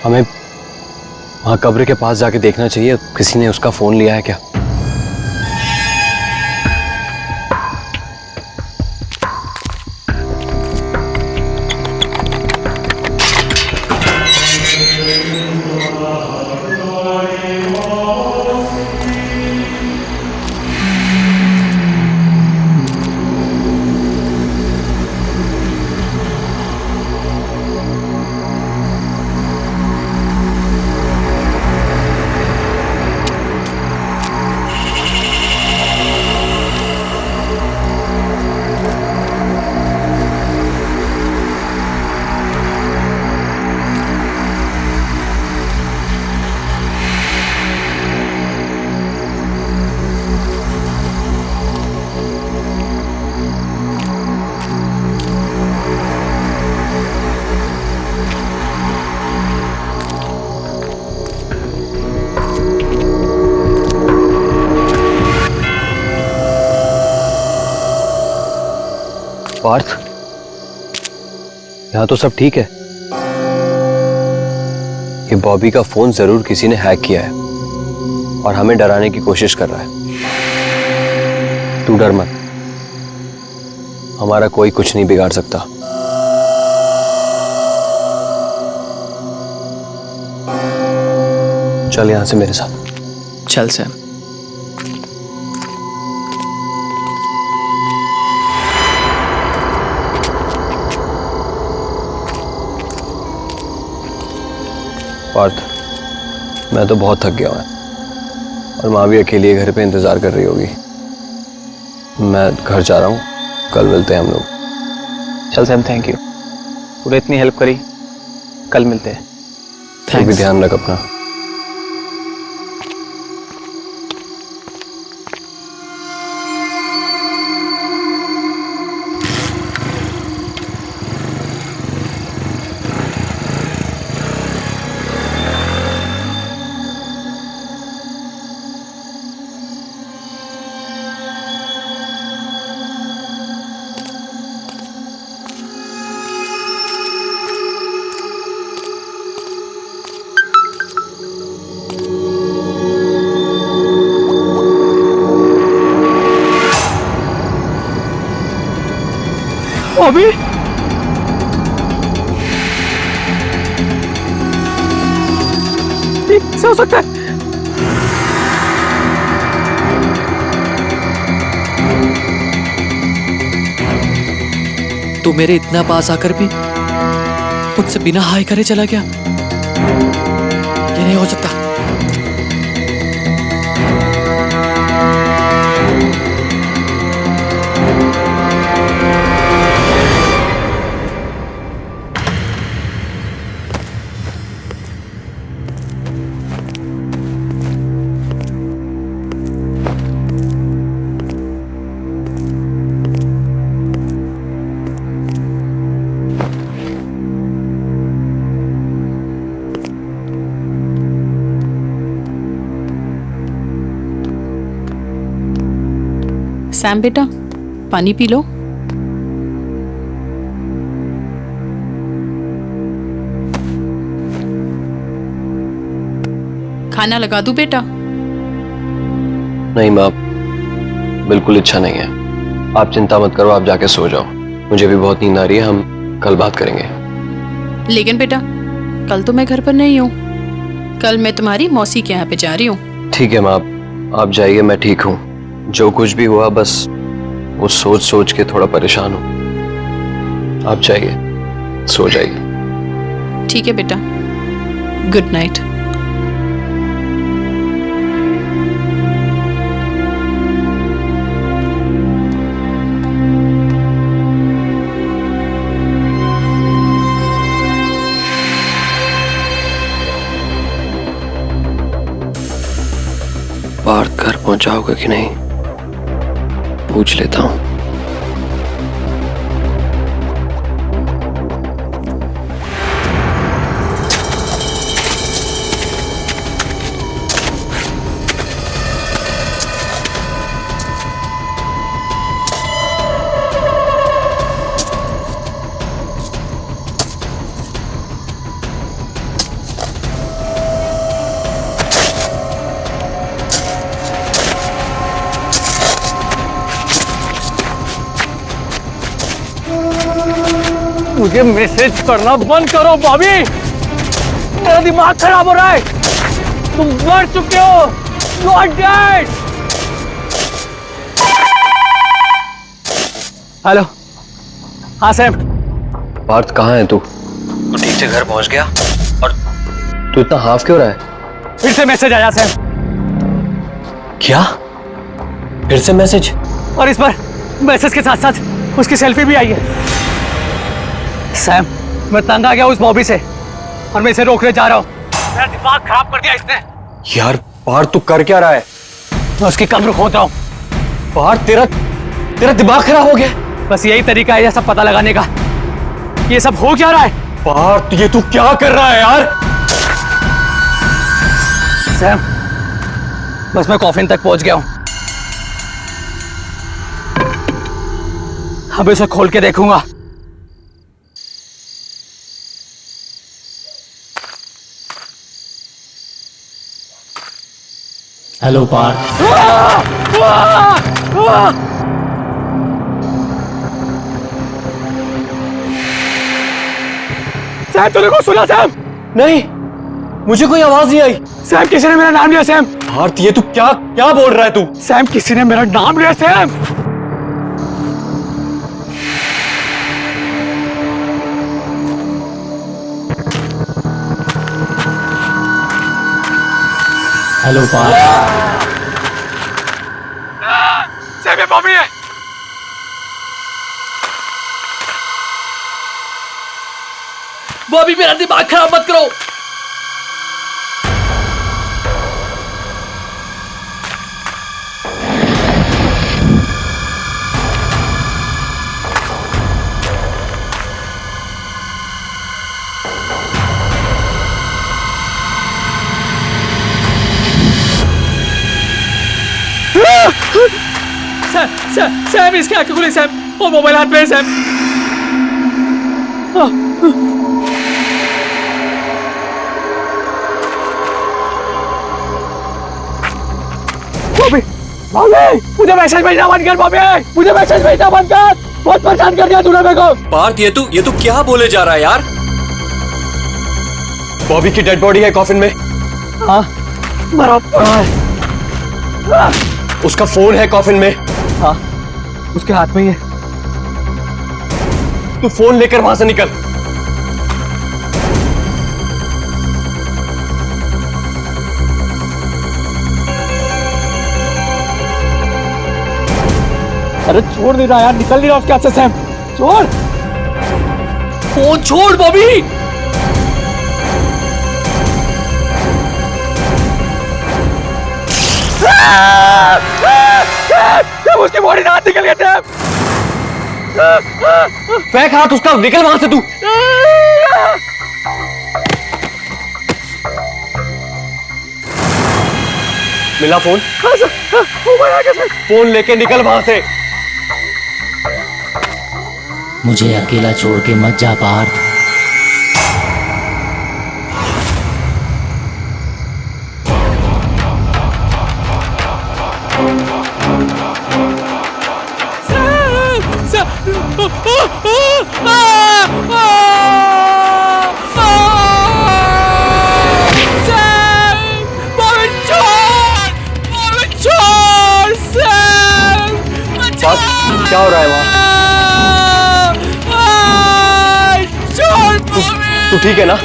हमें वहां कब्र के पास जाके देखना चाहिए, किसी ने उसका फोन लिया है क्या। पार्थ, यहां तो सब ठीक है। ये बॉबी का फोन जरूर किसी ने हैक किया है और हमें डराने की कोशिश कर रहा है। तू डर मत, हमारा कोई कुछ नहीं बिगाड़ सकता। चल यहां से मेरे साथ। चल सैम। पार्थ, मैं तो बहुत थक गया हूं और माँ भी अकेली घर पे इंतजार कर रही होगी। मैं घर जा रहा हूँ, कल मिलते हैं हम लोग। चल सैम, थैंक यू, तूने इतनी हेल्प करी। कल मिलते हैं। तू भी ध्यान रख अपना। बॉबी, कैसे हो सकता है? तू मेरे इतना पास आकर भी मुझसे बिना हाय करे चला गया। ये नहीं हो सकता। सैम बेटा, पानी पी लो। खाना लगा दूं बेटा? नहीं माँ, बिल्कुल इच्छा नहीं है। आप चिंता मत करो, आप जाके सो जाओ। मुझे भी बहुत नींद आ रही है, हम कल बात करेंगे। लेकिन बेटा, कल तो मैं घर पर नहीं हूँ। कल मैं तुम्हारी मौसी के यहाँ पे जा रही हूँ। ठीक है माँ, आप जाइए, मैं ठीक हूँ। जो कुछ भी हुआ बस वो सोच सोच के थोड़ा परेशान हूँ। आप जाइए, सो जाइए। ठीक है बेटा, गुड नाइट। पार्थ घर पहुंचाओगे कि नहीं, पूछ लेता हूं। मुझे मैसेज करना बंद करो बॉबी, मेरा दिमाग खराब हो रहा है। तुम मर चुके हो, यू आर डेड। हेलो, हाँ सैम। पार्थ कहाँ है तू? तू ठीक से घर पहुंच गया? और तू इतना हाफ क्यों रहा है? फिर से मैसेज आया सैम। क्या? फिर से मैसेज? और इस पर मैसेज के साथ साथ उसकी सेल्फी भी आई है। सैम, मैं तंग आ गया उस बॉबी से और मैं इसे रोकने जा रहा हूँ। मेरा दिमाग खराब कर दिया इसने। यार पार्थ तू कर क्या रहा है? मैं उसकी कब्र खोद रहा हूँ। पार्थ तेरा दिमाग खराब हो गया? बस यही तरीका है ये सब पता लगाने का। ये सब हो क्या रहा है? पार्थ ये तू क्या कर रहा है यार? सैम, बस मैं कॉफिन तक पहुंच गया हूं। अब इसे खोल के देखूंगा। हेलो पार्थ। सैम, तूने को सुना सैम? नहीं, मुझे कोई आवाज नहीं आई। सैम, किसी ने मेरा नाम लिया सैम। पार्थ ये तू क्या बोल रहा है तू? सैम, किसी ने मेरा नाम लिया सैम। हेलो पार्थ। सैम, ये बॉबी है। बॉबी मेरा दिमाग खराब मत करो। सैम, इसकी आंखें खुली सैम, और मोबाइल हाथ में है सैम। बॉबी, मुझे मैसेज भेजना बंद कर। बॉबी, मुझे मैसेज भेजना बंद कर। बहुत परेशान कर दिया तूने मेरे को। पार्थ ये तू क्या बोले जा रहा है यार? बॉबी की डेड बॉडी है कॉफिन में। हाँ, मरा पड़ा है। उसका फोन है कॉफिन में। हाँ, उसके हाथ में ही है। तू फोन लेकर वहां से निकल। अरे छोड़ नहीं रहा यार, निकल नहीं रहा उसके हाथ से सैम। छोड़ फोन, छोड़ बॉबी। उसकी बॉडी से हाथ निकल गया सैम। फेंक हाथ उसका, निकल वहां से तू। मिला फोन? फोन लेके निकल वहां से। मुझे अकेला छोड़ के मत जा पार्थ। क्या हो रहा है वहां? तू ठीक है ना?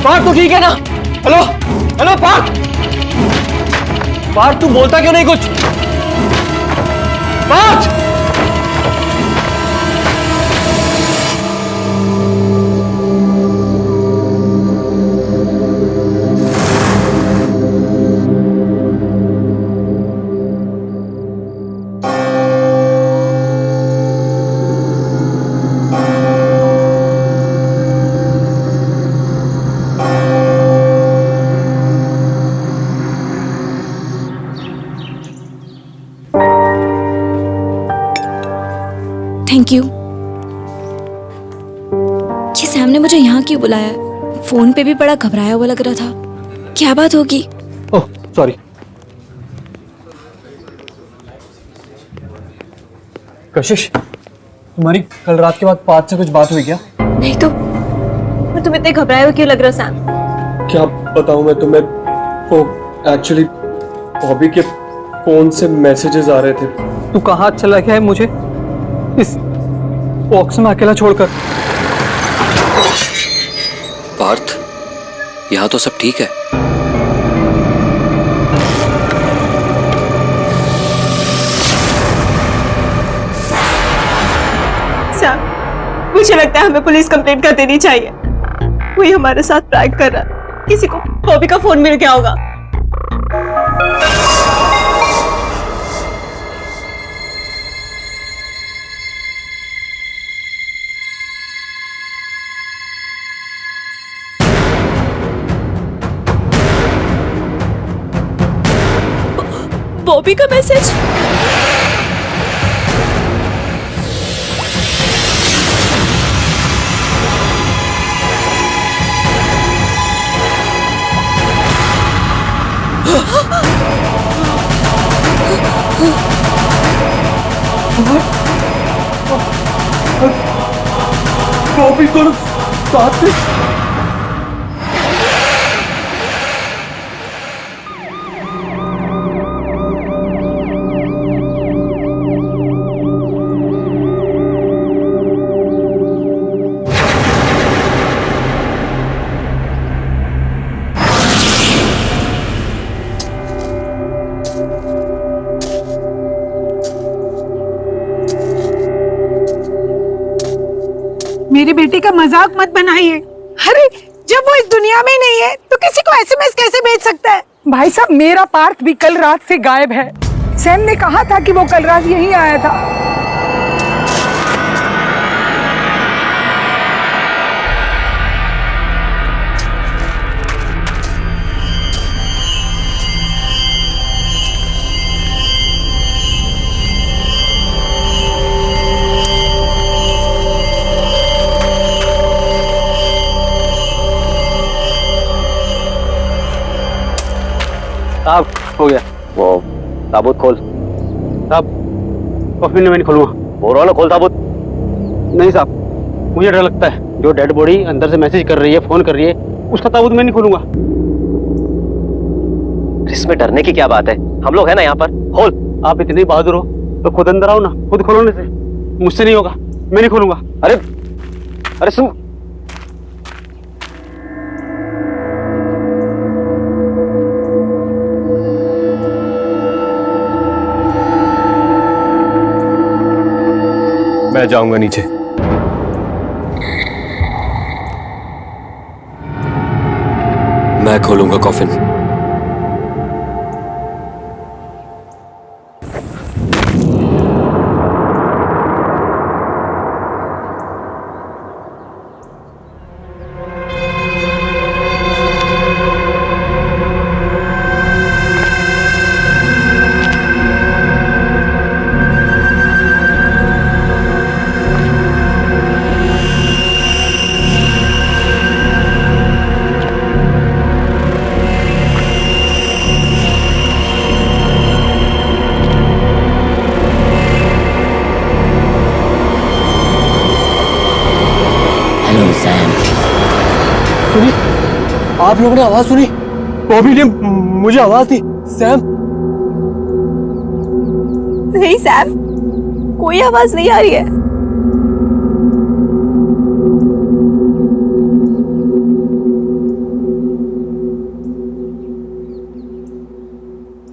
पार्थ तू ठीक है ना? हेलो हेलो पार्थ, पार्थ तू बोलता क्यों नहीं कुछ? Parth, thank you. ये सैम ने मुझे यहाँ क्यों बुलाया? फोन पे भी बड़ा घबराया हुआ लग रहा था। क्या बात होगी? Oh sorry. कशिश, तुम्हारी कल रात के बाद पार्थ से कुछ बात हुई क्या? नहीं तो और तुम इतने घबराए हो क्यों लग रहा सैम? क्या बताऊं मैं तुम्हें, वो एक्चुअली बॉबी के फोन से मैसेजेस आ रहे थे। तू कहाँ चला गया है मुझे इस बॉक्स में अकेला छोड़कर? पार्थ, यहाँ तो सब ठीक है। सैम, मुझे लगता है हमें पुलिस कंप्लेंट कर देनी चाहिए। कोई हमारे साथ प्रैंक कर रहा है, किसी को बॉबी का फोन मिल गया होगा। बॉबी का मैसेज। बॉबी को साथ में मेरी बेटी का मजाक मत बनाइए। अरे जब वो इस दुनिया में नहीं है तो किसी को एसएमएस कैसे भेज सकता है? भाई साहब, मेरा पार्थ भी कल रात से गायब है। सैम ने कहा था कि वो कल रात यहीं आया था। साहब हो गया। वो ताबूत खोल। साहब कॉफी में नहीं खोलूंगा। बोल रहा ना, खोल ताबूत। नहीं साहब, मुझे डर लगता है। जो डेड बॉडी अंदर से मैसेज कर रही है, फोन कर रही है, उसका ताबूत मैं नहीं खोलूंगा। इसमें डरने की क्या बात है? हम लोग हैं ना यहाँ पर, खोल। आप इतने बहादुर हो तो खुद अंदर आओ ना, खुद खोलोने से। मुझसे नहीं होगा, मैं नहीं खोलूंगा। अरे अरे सुन, मैं जाऊंगा नीचे। मैं खोलूंगा कॉफिन। सुनी, आप लोगों ने आवाज सुनी? बॉबी ने मुझे आवाज दी। सैम? नहीं सैम, कोई आवाज नहीं आ रही है।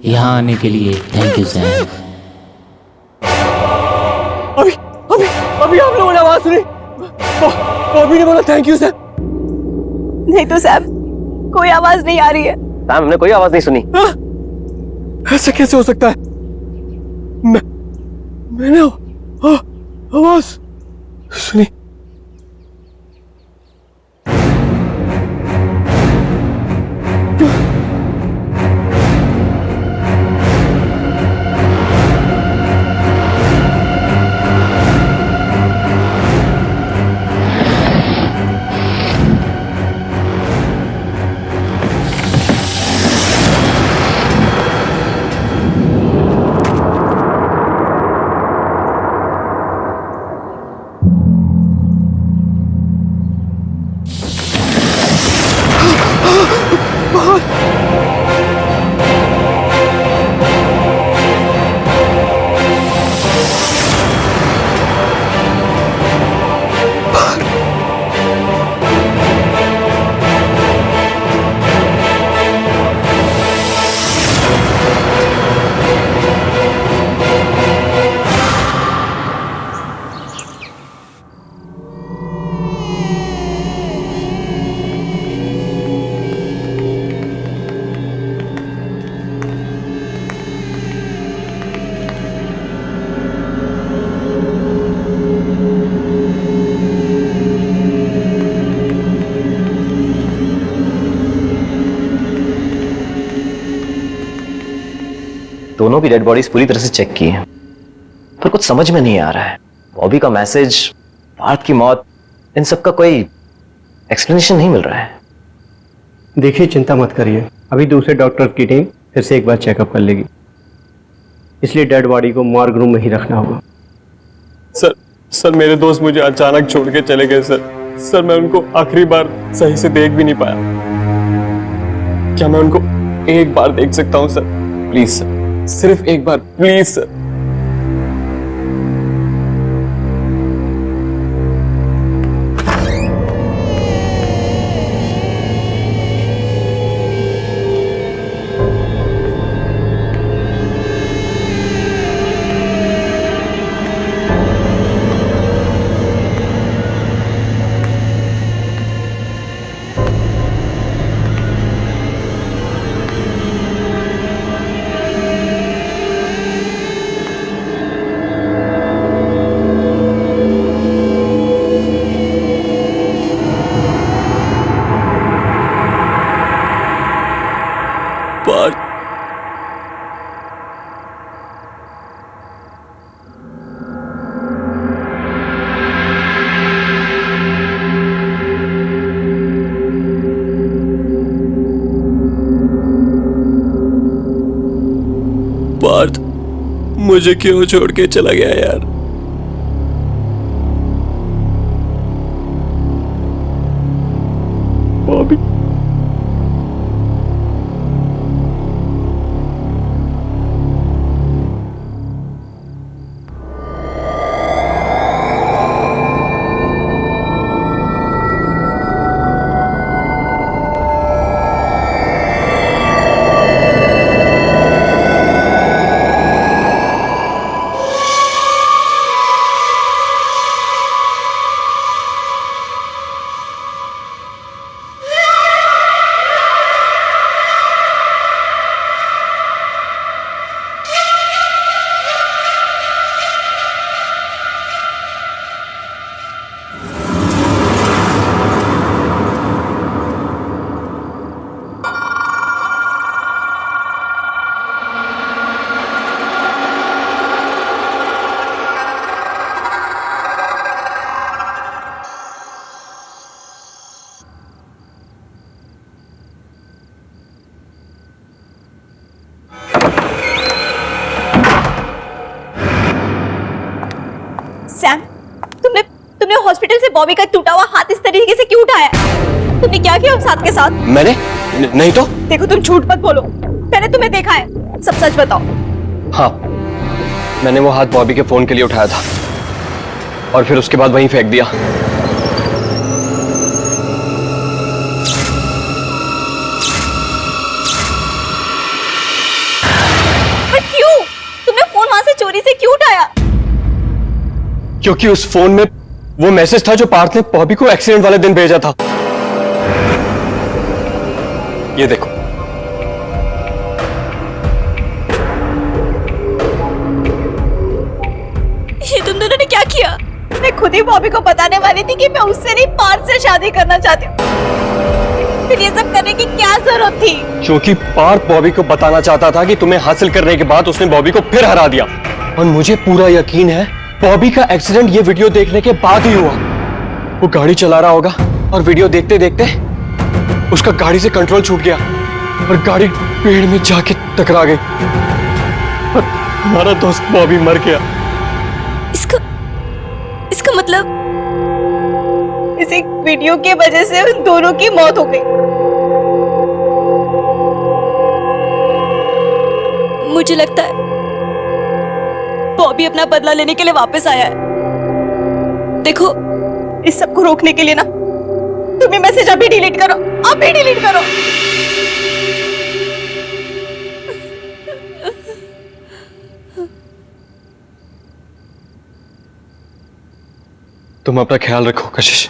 यहाँ आने के लिए थैंक यू सैम। अभी अभी अभी आप लोगों ने आवाज सुनी? बॉबी ने बोला थैंक यू सैम। नहीं तो सैम, कोई आवाज नहीं आ रही है। सैम, हमने कोई आवाज नहीं सुनी। ऐसा कैसे हो सकता है? मैंने आवाज सुनी। दोनों की डेड बॉडीज पूरी तरह से चेक की हैं, पर कुछ समझ में नहीं आ रहा है। बॉबी का मैसेज, पार्थ की मौत, इन सब का कोई एक्सप्लेनेशन नहीं मिल रहा है। देखिए, चिंता मत करिए, अभी दूसरे डॉक्टर की टीम फिर से एक बार चेकअप कर लेगी, इसलिए डेड बॉडी को मॉर्ग रूम में ही रखना होगा। सर मेरे दोस्त मुझे अचानक छोड़ के चले गए सर मैं उनको आखिरी बार सही से देख भी नहीं पाया। क्या मैं उनको एक बार देख सकता हूं सर? प्लीज सर, सिर्फ एक बार, प्लीज सर। पार्थ मुझे क्यों छोड़ के चला गया यार? बॉबी, सैम, तुमने हॉस्पिटल से बॉबी का टूटा हुआ हाथ इस तरीके से क्यों उठाया? तुमने क्या किया उस हाथ के साथ? मैंने नहीं तो। देखो, तुम झूठ मत बोलो, मैंने तुम्हें देखा है, सब सच बताओ। हाँ, मैंने वो हाथ बॉबी के फोन के लिए उठाया था और फिर उसके बाद वहीं फेंक दिया। पर क्यों? तुमने फोन वहां से चोरी से क्यों उठाया? क्योंकि उस फोन में वो मैसेज था जो पार्थ ने बॉबी को एक्सीडेंट वाले दिन भेजा था। ये देखो। ये तुम दोनों ने क्या किया? मैं खुद ही बॉबी को बताने वाली थी कि मैं उससे नहीं, पार्थ से शादी करना चाहती हूँ। फिर ये सब करने की क्या जरूरत थी? क्योंकि पार्थ बॉबी को बताना चाहता था कि तुम्हें हासिल करने के बाद उसने बॉबी को फिर हरा दिया। और मुझे पूरा यकीन है बॉबी का एक्सीडेंट ये वीडियो देखने के बाद ही हुआ। वो गाड़ी चला रहा होगा और वीडियो देखते देखते उसका गाड़ी से कंट्रोल छूट गया और गाड़ी पेड़ में जाके टकरा गई और हमारा दोस्त बॉबी मर गया। इसका मतलब इस एक वीडियो की वजह से उन दोनों की मौत हो गई। मुझे लगता है बॉबी अपना बदला लेने के लिए वापस आया है। देखो, इस सब को रोकने के लिए ना तुम ये मैसेज अभी डिलीट करो, अभी डिलीट करो। तुम अपना ख्याल रखो कशिश।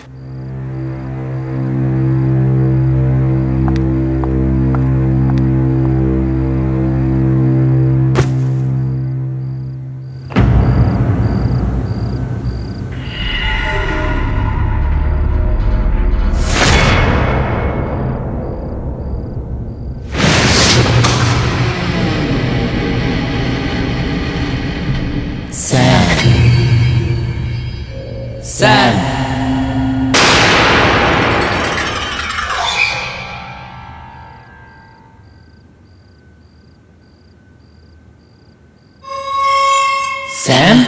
सैम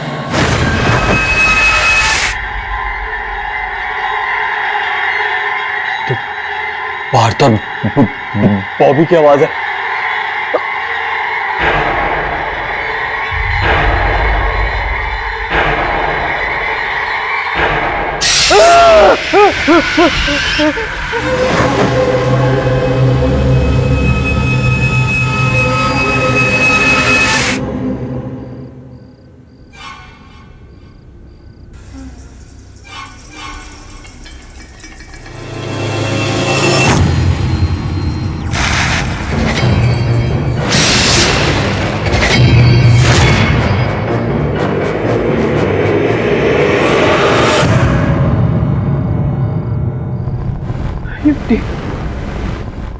बाहर तो बॉबी की आवाज है।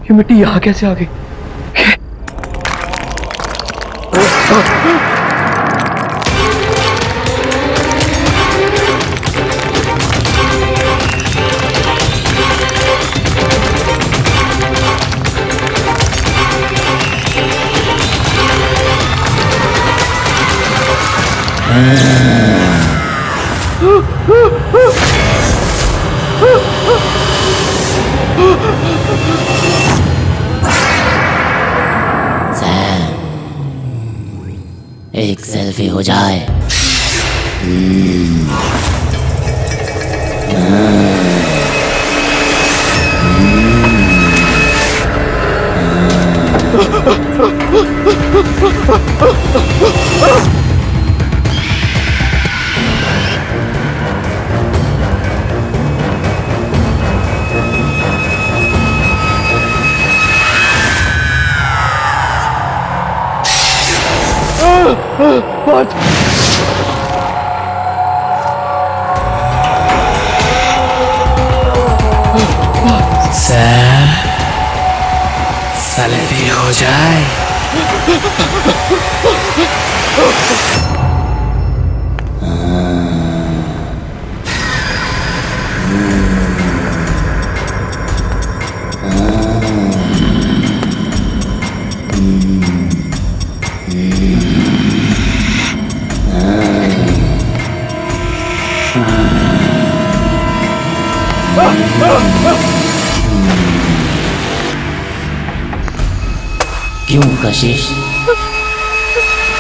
ये मिट्टी यहाँ कैसे आ गई? एक सेल्फी हो जाए। What? सैम सेल्फी हो जाए। क्यों कशिश?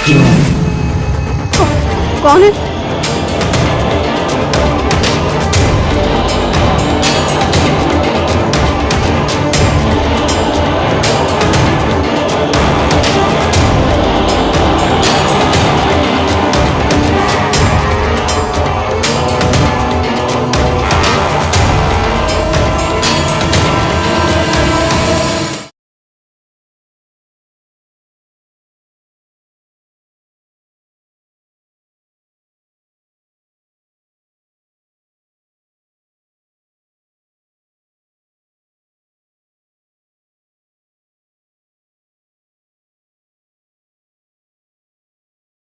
क्यों? कौन है?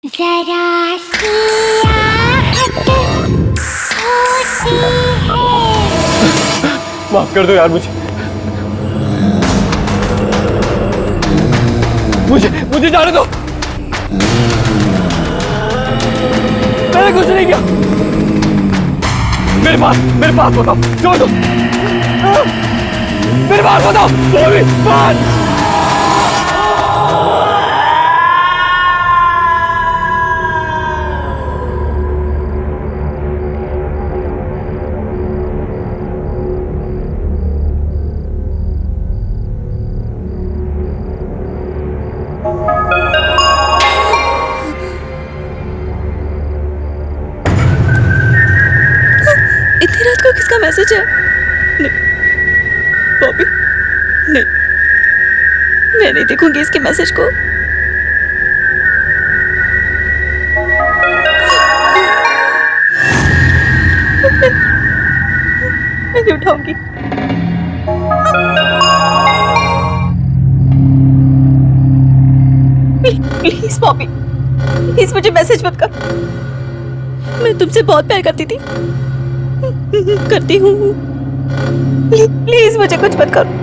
जरा सी आहट होती है। माफ कर दो यार मुझे जाने दो। मैंने कुछ नहीं किया। मेरे पास बताओ, छोड़ दो। मेरे पास बताओ, बॉबी बात। इतनी रात को किसका मैसेज है? नहीं बॉबी, नहीं, मैं नहीं देखूंगी इसके मैसेज को। मैं नहीं उठाऊंगी। प्लीज बॉबी, प्लीज मुझे मैसेज मत कर। मैं तुमसे बहुत प्यार करती थी, करती हूँ। प्लीज मुझे कुछ मत करो।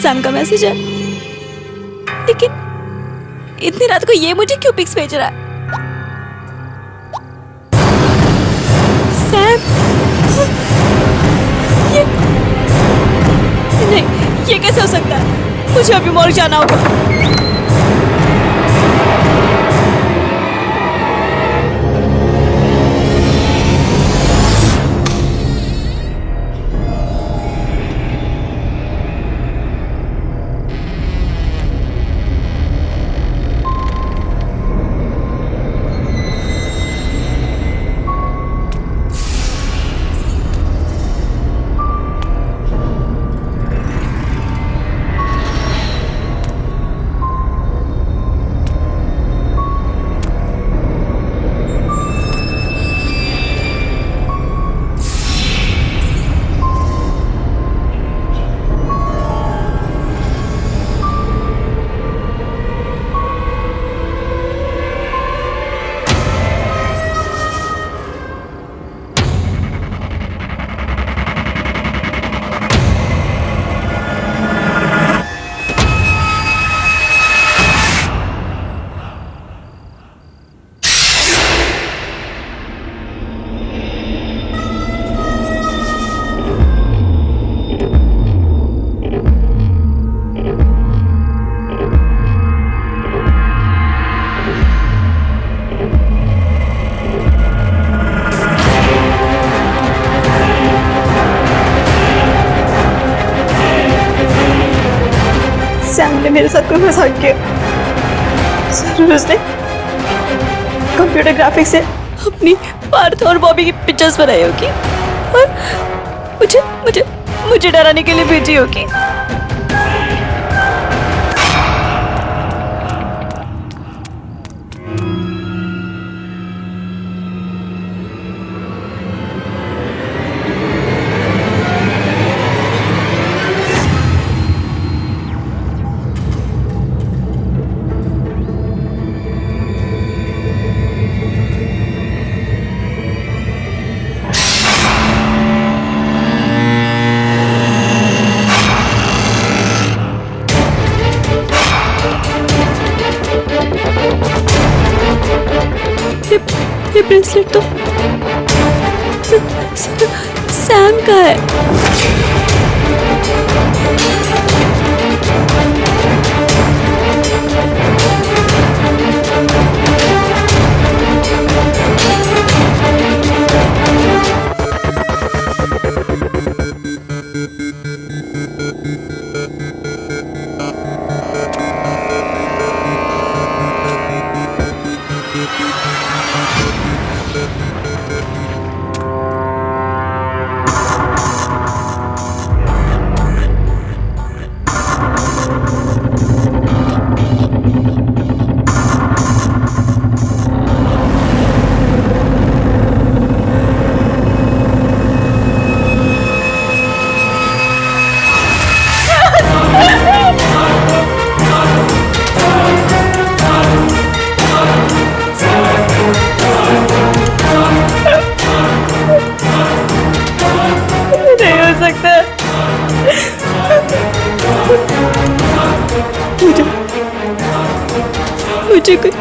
सैम का मैसेज है, लेकिन इतनी रात को ये मुझे क्यों पिक्स भेज रहा है? सैम, ये नहीं, ये कैसे हो सकता है? मुझे अभी मॉल जाना होगा। सैम ने मेरे साथ कोई मजाक किया। जरूर उसने कंप्यूटर ग्राफिक्स से अपनी पार्थ और बॉबी की पिक्चर्स बनाई होगी और मुझे मुझे मुझे डराने के लिए भेजी होगी। ये ब्रेसलेट तो सैम का है। मुझे कुछ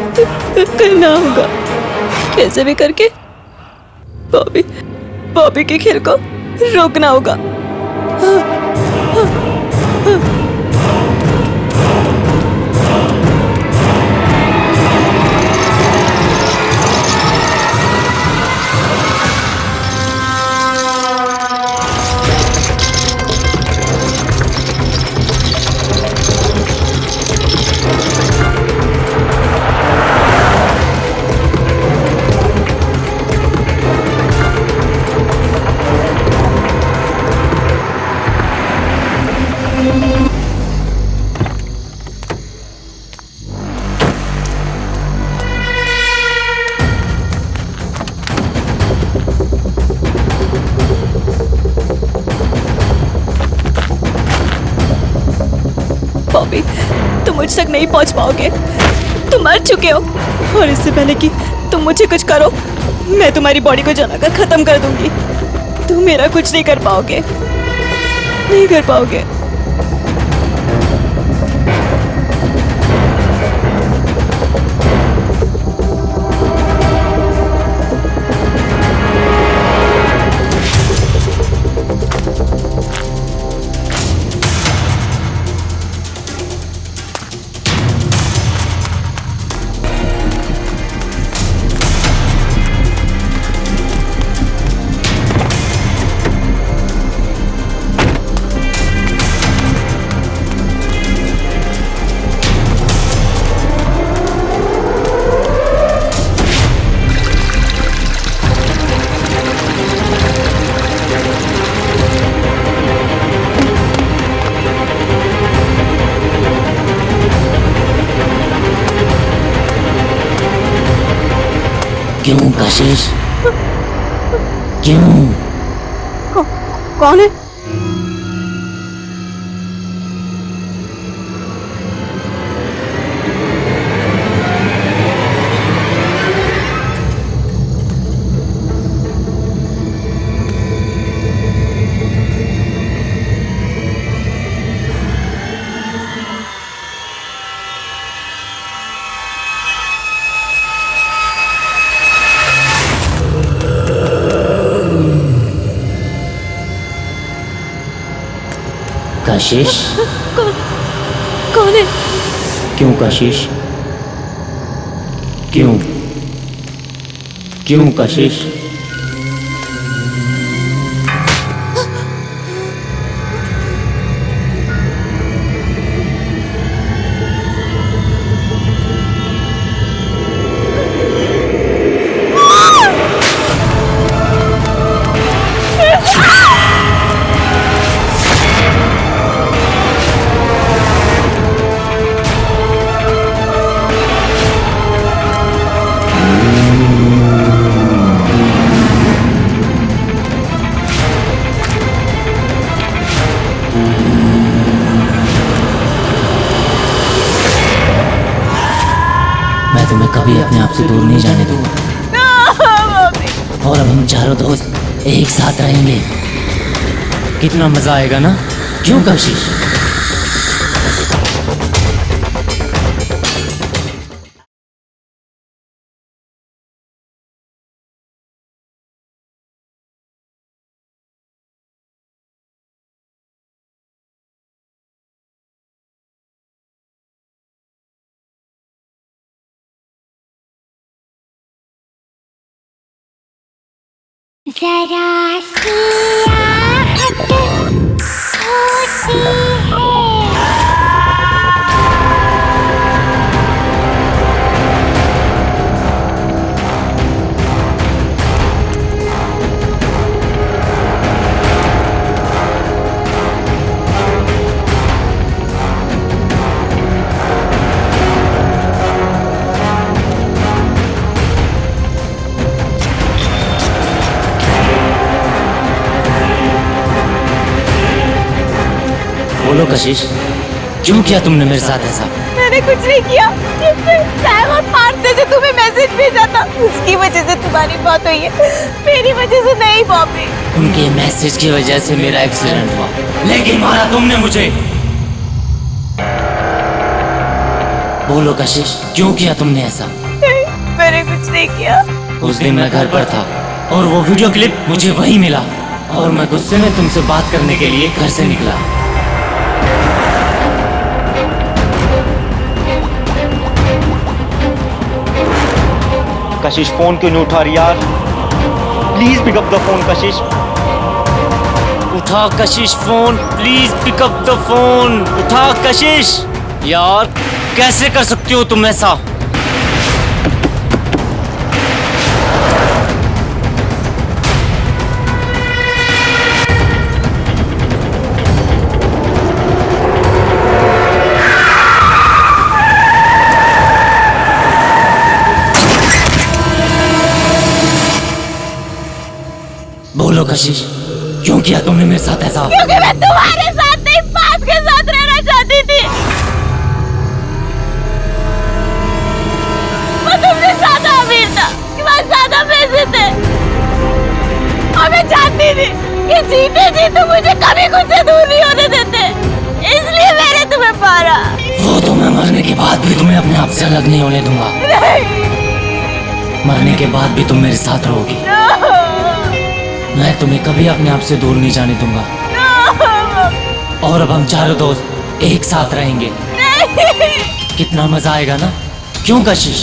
करना होगा, कैसे भी करके बॉबी के खेल को रोकना होगा। बॉबी, तुम मुझ तक नहीं पहुंच पाओगे। तुम मर चुके हो और इससे पहले कि तुम मुझे कुछ करो, मैं तुम्हारी बॉडी को जलाकर खत्म कर दूंगी। तुम मेरा कुछ नहीं कर पाओगे, नहीं कर पाओगे। क्यों कशिश? क्यों? कौन है? कशिश? कौन है? क्यों कशिश? क्यों? क्यों कशिश? मैं तुम्हें कभी अपने आप से दूर नहीं जाने दूंगा। और अब हम चारों दोस्त एक साथ रहेंगे। कितना मजा आएगा ना? क्यों कशिश? जरा सी आहट होती है। बोलो कशिश, क्यों किया तुमने मेरे साथ ऐसा? मैंने कुछ नहीं किया। सैम और पार्थ ने जो तुम्हें मैसेज भेजा था उसकी वजह से तुम्हारी बात हुई है, मेरी वजह से नहीं बॉबी। उनके मैसेज की वजह से मेरा एक्सीडेंट हुआ, लेकिन मारा तुमने मुझे। बोलो कशिश, क्यों किया तुमने ऐसा? नहीं, मैंने कुछ नहीं किया। उस दिन मैं घर पर था और वो वीडियो क्लिप मुझे वही मिला और मैं गुस्से में तुमसे बात करने के लिए घर से निकला। कशिश फोन क्यों नहीं उठा रही यार? Please pick up the phone Kashish. उठा Kashish phone, please pick up the phone. उठा कशिश। यार कैसे कर सकती हो तुम ऐसा? बोलो कशिश, क्यों किया तुमने मेरे साथ ऐसा? क्योंकि मैं तुम्हारे साथ नहीं, पार्थ के साथ रहना चाहती थी। मैं तुमसे ज्यादा अमीर था, तुम्हारे ज्यादा पैसे थे और मैं जानती थी कि जीते जी तुम मुझे कभी खुद से दूर नहीं होने देते, इसलिए मैंने तुम्हें मारा। वो तो मैं मरने के बाद भी तुम्हें अपने आप से अलग नहीं होने दूंगा। नहीं। मरने के बाद भी तुम मेरे साथ रहोगी। मैं तुम्हें कभी अपने आप से दूर नहीं जाने दूंगा। और अब हम चारों दोस्त एक साथ रहेंगे। कितना मजा आएगा ना? क्यों कशिश?